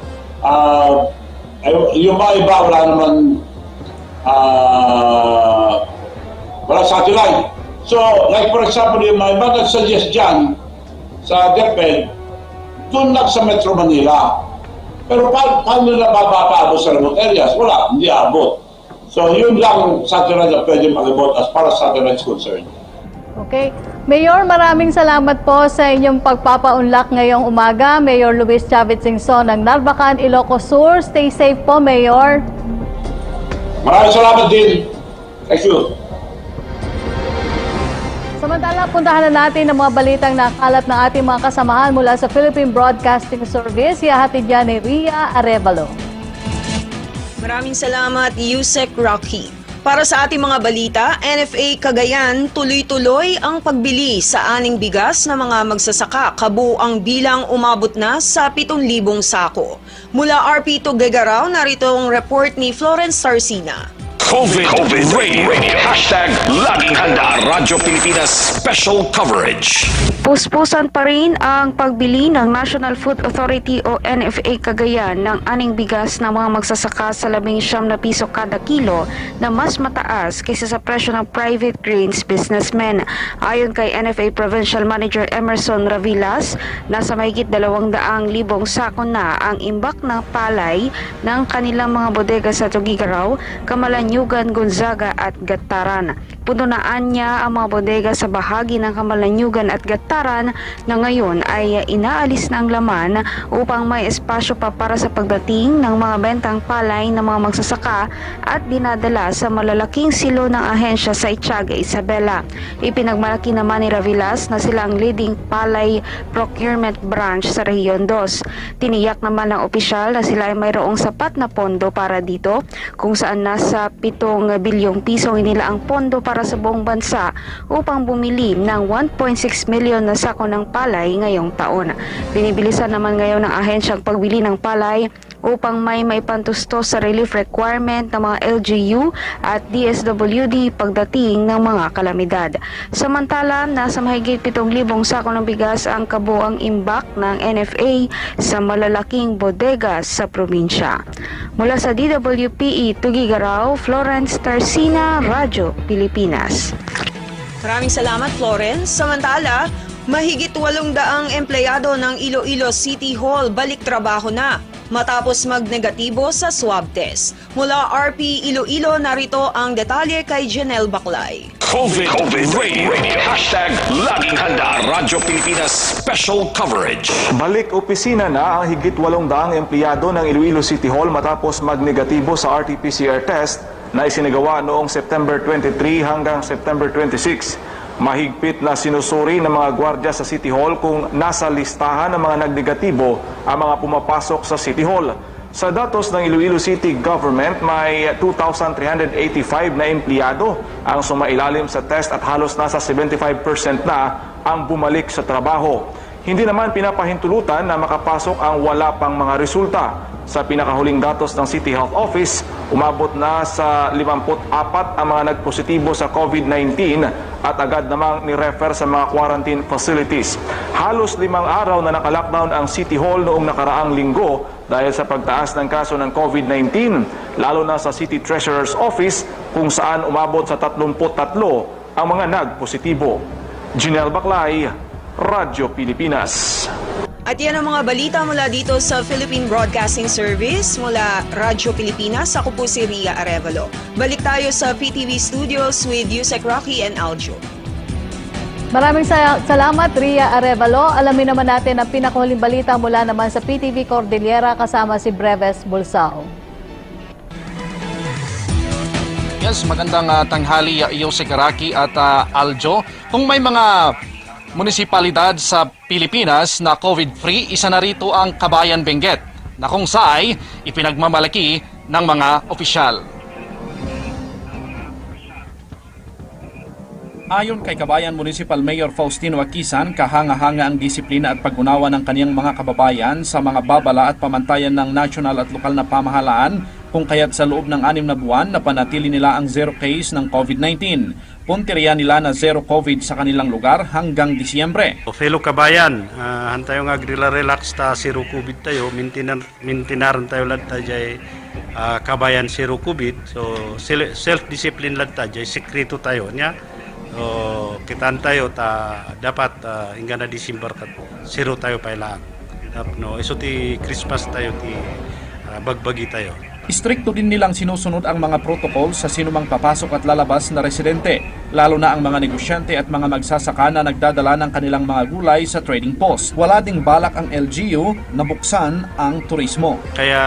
Yung mga iba, wala naman wala satellite. So, like for example, yung mga iba nag-suggest dyan sa DepEd, doon lang sa Metro Manila. Pero paano nila mapapaabot sa remote areas? Wala, hindi abot. So, yun lang satellite na pwede mag-abot as far as satellite is concerned. Okay. Mayor, maraming salamat po sa inyong pagpapaunlak ngayong umaga. Mayor Luis Chavez Singson ng Narvacan, Ilocos Sur. Stay safe po, Mayor. Maraming salamat din. Thank you. Samantala, puntahan na natin ang mga balitang nakalat ng ating mga kasamahan mula sa Philippine Broadcasting Service. Ihahatid yan ni Ria Arevalo. Maraming salamat, Yusek Rocky. Para sa ating mga balita, NFA Cagayan, tuloy-tuloy ang pagbili sa aning bigas ng mga magsasaka. Kabuang bilang umabot na sa 7,000 sako. Mula RP Tugigaraw, narito ang report ni Florence Sarcina. COVID Radio. Hashtag Laging Handa Radyo Pilipinas Special Coverage. Puspusan pa rin ang pagbili ng National Food Authority o NFA Cagayan ng aning bigas ng mga magsasaka sa 19 na piso kada kilo na mas mataas kaysa sa presyo ng private grains businessmen. Ayon kay NFA Provincial Manager Emerson Ravilas, nasa mahigit 200,000 sako na ang imbak ng palay ng kanilang mga bodega sa Tugigaraw, Camalanyugan, Gonzaga at Gataran. Pununaan niya ang mga bodega sa bahagi ng Camalanyugan at Gataran na ngayon ay inaalis na ang laman upang may espasyo pa para sa pagdating ng mga bentang palay ng mga magsasaka at dinadala sa malalaking silo ng ahensya sa Itiaga, Isabela. Ipinagmalaki naman ni Ravilas na sila ang leading palay procurement branch sa Rehiyon 2. Tiniyak naman ng opisyal na sila ay mayroong sapat na pondo para dito, kung saan nasa 7 bilyong piso inila ang pondo para sa buong bansa upang bumili ng 1.6 milyon na sako ng palay ngayong taon. Binibilisan naman ngayon ng ahensyang pagbili ng palay upang may maipantusto sa relief requirement ng mga LGU at DSWD pagdating ng mga kalamidad. Samantala, nasa mahigit 7,000 sako ng bigas ang kabuang imbak ng NFA sa malalaking bodega sa probinsya. Mula sa DWPE Tugigaraw, Florence Tarsina, Radyo Pilipinas. Maraming salamat, Florence. Samantala, mahigit 800 empleyado ng Iloilo City Hall balik trabaho na matapos magnegatibo sa swab test. Mula RP Iloilo, narito ang detalye kay Janelle Baclay. COVID Radio. Hashtag Laging Handa. Radyo Pilipinas Special Coverage. Balik opisina na ang higit 800 empleyado ng Iloilo City Hall matapos magnegatibo sa RT-PCR test na isinagawa noong September 23 hanggang September 26. Mahigpit na sinusuri ng mga gwardya sa City Hall kung nasa listahan ng mga nagnegatibo ang mga pumapasok sa City Hall. Sa datos ng Iloilo City Government, may 2,385 na empleyado ang sumailalim sa test at halos nasa 75% na ang bumalik sa trabaho. Hindi naman pinapahintulutan na makapasok ang wala pang mga resulta. Sa pinakahuling datos ng City Health Office, umabot na sa 54 ang mga nagpositibo sa COVID-19 at agad namang ni-refer sa mga quarantine facilities. Halos 5 araw na naka-lockdown ang City Hall noong nakaraang linggo dahil sa pagtaas ng kaso ng COVID-19, lalo na sa City Treasurer's Office kung saan umabot sa 33 ang mga nagpositibo. Janelle Baclay, Radyo Pilipinas. At yan ang mga balita mula dito sa Philippine Broadcasting Service. Mula Radyo Pilipinas, ako po si Ria Arevalo. Balik tayo sa PTV Studios with Yusek Rocky and Aljo. Maraming salamat, Ria Arevalo. Alamin naman natin ang pinakahuling balita mula naman sa PTV Cordillera kasama si Breves Bulsao. Yes, magandang tanghali, Yusek Rocky at Aljo. Kung may mga munisipalidad sa Pilipinas na COVID-free, isa na rito ang Kabayan Benguet, na kung saan ipinagmamalaki ng mga opisyal. Ayon kay Kabayan Municipal Mayor Faustino Aquisan, kahanga-hanga ang disiplina at pag-unawa ng kaniyang mga kababayan sa mga babala at pamantayan ng national at lokal na pamahalaan, kung kaya't sa loob ng 6 na buwan napanatili nila ang zero case ng COVID-19. Punteriya nila na zero COVID sa kanilang lugar hanggang Disyembre. Fellow kabayan, hantayo nga relax ta zero COVID tayo, mintinar tayo lang tayo kabayan zero COVID. So self-discipline lang tayo, sekreto tayo niya. So kitaan tayo ta dapat hingga na December zero tayo pa ilang. No, iso ti Christmas tayo ti bagbagi tayo. Istrikto din nilang sinusunod ang mga protocol sa sinumang papasok at lalabas na residente, lalo na ang mga negosyante at mga magsasaka na nagdadala ng kanilang mga gulay sa trading post. Wala ding balak ang LGU na buksan ang turismo. Kaya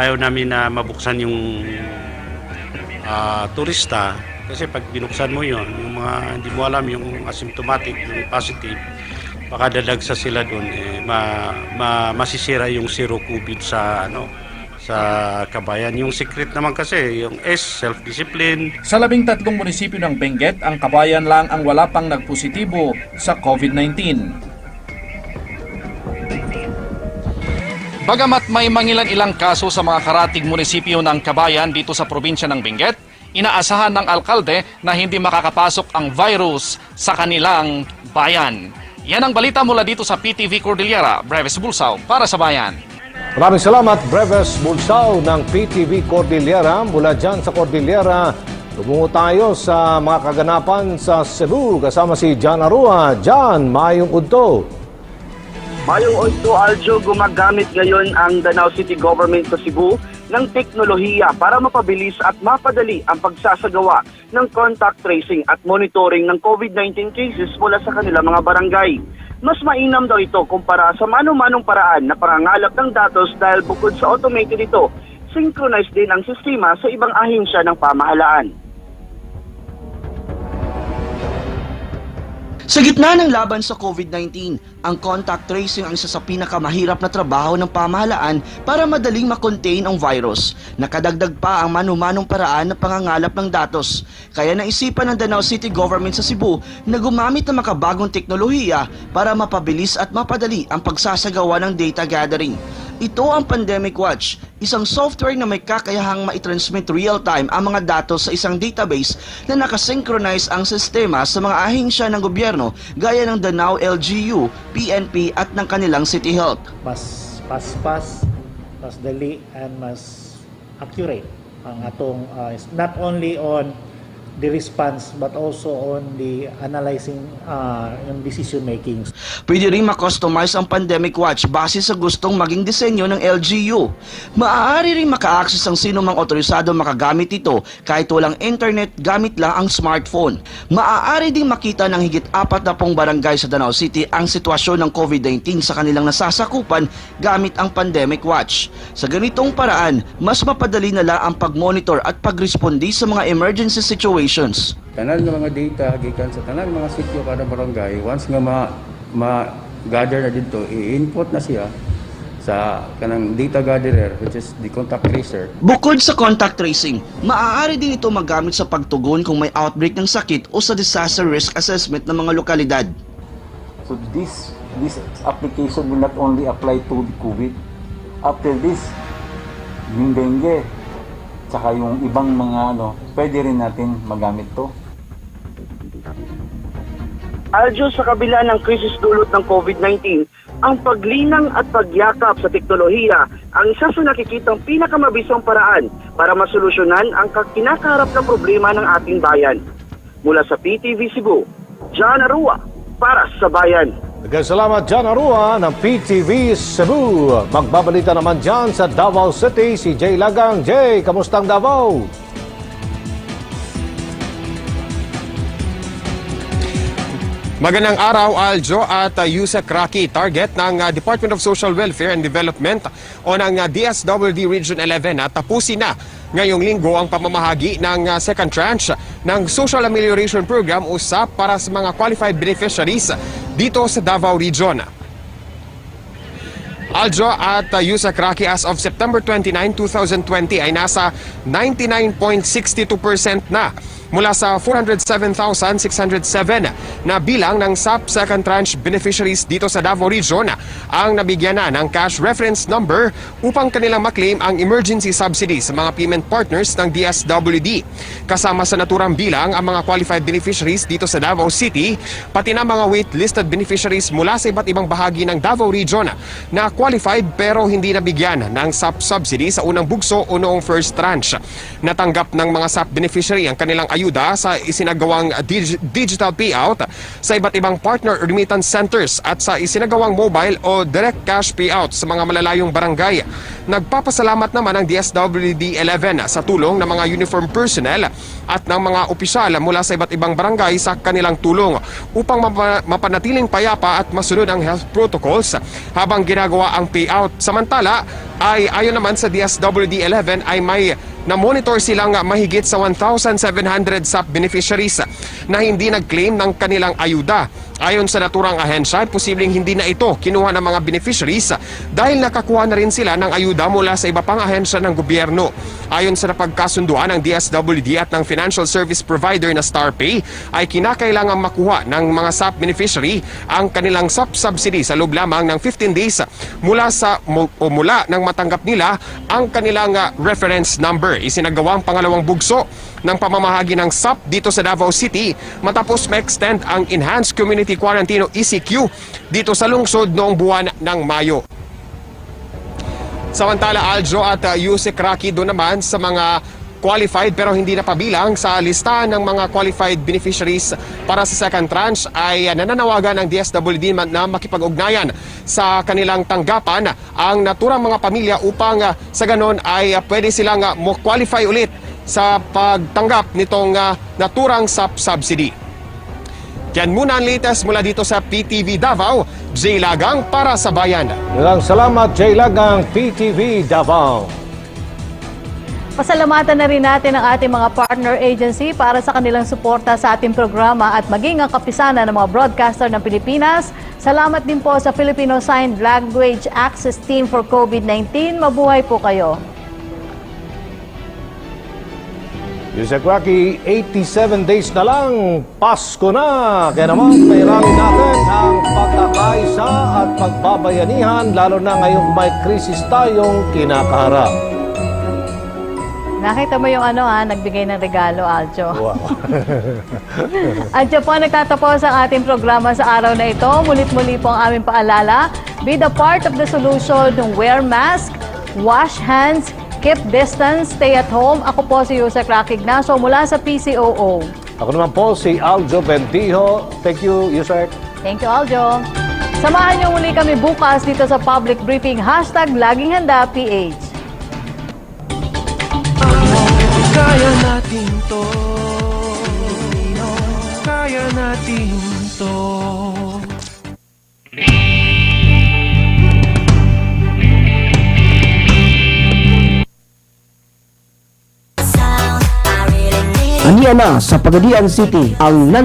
ayaw namin na mabuksan yung turista kasi pag binuksan mo yun, yung mga hindi mo alam, yung asymptomatic, yung positive, baka dadagsa sila doon, masisira yung zero COVID sa sa kabayan. Yung secret naman kasi, yung S, self-discipline. Sa 13 munisipyo ng Benguet, ang Kabayan lang ang wala pang nagpositibo sa COVID-19. Bagamat may mangilan-ilang kaso sa mga karatig munisipyo ng Kabayan dito sa probinsya ng Benguet, inaasahan ng alkalde na hindi makakapasok ang virus sa kanilang bayan. Yan ang balita mula dito sa PTV Cordillera. Breves Bulsao para sa Bayan. Maraming salamat, Breves Bulsao ng PTV Cordillera. Mula dyan sa Cordillera, tumungo tayo sa mga kaganapan sa Cebu. Kasama si Jan Arua. Jan, mayong udto. Mayong udto, Aljo, gumagamit ngayon ang Danao City Government sa Cebu ng teknolohiya para mapabilis at mapadali ang pagsasagawa ng contact tracing at monitoring ng COVID-19 cases mula sa kanilang mga barangay. Mas mainam daw ito kumpara sa mano-manong paraan na pangangalap ng datos dahil bukod sa automated ito, synchronized din ang sistema sa ibang ahensya ng pamahalaan. Sa gitna ng laban sa COVID-19, ang contact tracing ang isa sa pinakamahirap na trabaho ng pamahalaan para madaling makontain ang virus. Nakadagdag pa ang mano-manong paraan ng pangangalap ng datos. Kaya naisipan ng Danao City Government sa Cebu na gumamit ng makabagong teknolohiya para mapabilis at mapadali ang pagsasagawa ng data gathering. Ito ang Pandemic Watch, isang software na may kakayahang maitransmit real-time ang mga datos sa isang database na nakasynchronize ang sistema sa mga ahensya ng gobyerno gaya ng Danao LGU, PNP at ng kanilang City Health. Mas pas, mas dali, and mas accurate ang atong not only on the response but also on the analyzing yung decision making. Pwede rin ma-customize ang Pandemic Watch base sa gustong maging disenyo ng LGU. Maaari rin maka-access ang sino mang otorisado makagamit ito kahit walang internet gamit lang ang smartphone. Maaari ding makita ng higit 40 barangay sa Danao City ang sitwasyon ng COVID-19 sa kanilang nasasakupan gamit ang Pandemic Watch. Sa ganitong paraan, mas mapadali na lang ang pag-monitor at pag-respondi sa mga emergency situations. Tanan nga mga data gikan sa tanan mga sitio kada barangay, once nga ma-gather na dito, i-input na siya sa kanang data gatherer, which is the contact tracer. Bukod sa contact tracing, maaari din ito magamit sa pagtugon kung may outbreak ng sakit o sa disaster risk assessment ng mga lokalidad. So this application will not only apply to the COVID. After this, yung dengue, saka yung ibang mga pwede rin natin magamit to. Aljo, sa kabila ng krisis dulot ng COVID-19, ang paglinang at pagyakap sa teknolohiya ang isa sa nakikitang pinakamabisang paraan para masolusyonan ang kinakaharap na problema ng ating bayan. Mula sa PTV Cebu, John Arua para sa Bayan. Salamat John Arua ng PTV Cebu. Magbabalita naman dyan sa Davao City si Jay Lagang. Jay, kamustang Davao? Magandang araw, Aljo at Yusek Rocky. Target ng Department of Social Welfare and Development o ng DSWD Region 11 na tapusin na ngayong linggo ang pamamahagi ng second tranche ng Social Amelioration Program o SAP para sa mga qualified beneficiaries dito sa Davao Region. Aljo at Yusek Rocky, as of September 29, 2020 ay nasa 99.62% na mula sa 407,607 na bilang ng SAP Second Tranche beneficiaries dito sa Davao Region ang nabigyan na ng cash reference number upang kanilang maklaim ang emergency subsidy sa mga payment partners ng DSWD. Kasama sa naturang bilang ang mga qualified beneficiaries dito sa Davao City, pati na mga wait-listed beneficiaries mula sa iba't ibang bahagi ng Davao Region na qualified pero hindi nabigyan ng SAP subsidy sa unang bugso o noong first tranche. Natanggap ng mga SAP beneficiary ang kanilang ayuda sa isinagawang digital payout sa iba't ibang partner remittance centers at sa isinagawang mobile o direct cash payout sa mga malalayong barangay. Nagpapasalamat naman ang DSWD 11 sa tulong ng mga uniform personnel at ng mga opisyal mula sa iba't ibang barangay sa kanilang tulong upang mapanatiling payapa at masunod ang health protocols habang ginagawa ang payout. Samantala, ay ayon naman sa DSWD 11 ay may na-monitor silang mahigit sa 1,700 SAP beneficiaries na hindi nag-claim ng kanilang ayuda. Ayon sa naturang ahensya, posibleng hindi na ito kinuha ng mga beneficiaries dahil nakakuha na rin sila ng ayuda mula sa iba pang ahensya ng gobyerno. Ayon sa napagkasunduan ng DSWD at ng financial service provider na StarPay, ay kinakailangang makuha ng mga SAP beneficiary ang kanilang SAP subsidy sa loob lamang ng 15 days mula nang matanggap nila ang kanilang reference number. Isinagawang pangalawang bugso ng pamamahagi ng SAP dito sa Davao City matapos ma-extend ang Enhanced Community Quarantine o ECQ dito sa lungsod noong buwan ng Mayo. Samantala, Aljo at Yusek Rocky, doon naman sa mga qualified pero hindi napabilang sa listahan ng mga qualified beneficiaries para sa second tranche ay nananawagan ng DSWD na makipag-ugnayan sa kanilang tanggapan ang naturang mga pamilya upang sa ganon ay pwede silang qualify ulit sa pagtanggap nitong naturang SAP subsidy. Yan muna ang latest mula dito sa PTV Davao. Jay Lagang para sa Bayan. Salamat Jay Lagang, PTV Davao. Pasalamatan na rin natin ang ating mga partner agency para sa kanilang suporta sa ating programa at maging ang kapisanan ng mga broadcaster ng Pilipinas. Salamat din po sa Filipino Sign Language Access Team for COVID-19. Mabuhay po kayo. Yusek Rocky, 87 days na lang, Pasko na. Kaya naman, pairalin natin ang pagkakaisa at pagbabayanihan lalo na ngayong may krisis tayong kinakaharap. Nakita mo yung nagbigay ng regalo, Aljo. Wow. At dyan po nagtatapos ang ating programa sa araw na ito. Mulit-muli po ang aming paalala. Be the part of the solution. Wear mask, wash hands, keep distance, stay at home. Ako po si Yusek Rocky Ignacio mula sa PCOO. Ako naman po si Aljo Bendijo. Thank you, Yusek. Thank you, Aljo. Samahan niyo muli kami bukas dito sa public briefing. #Laging Handa PH. Kaya natin to. Kaya natin to. Aniya na sa Pagadian City ang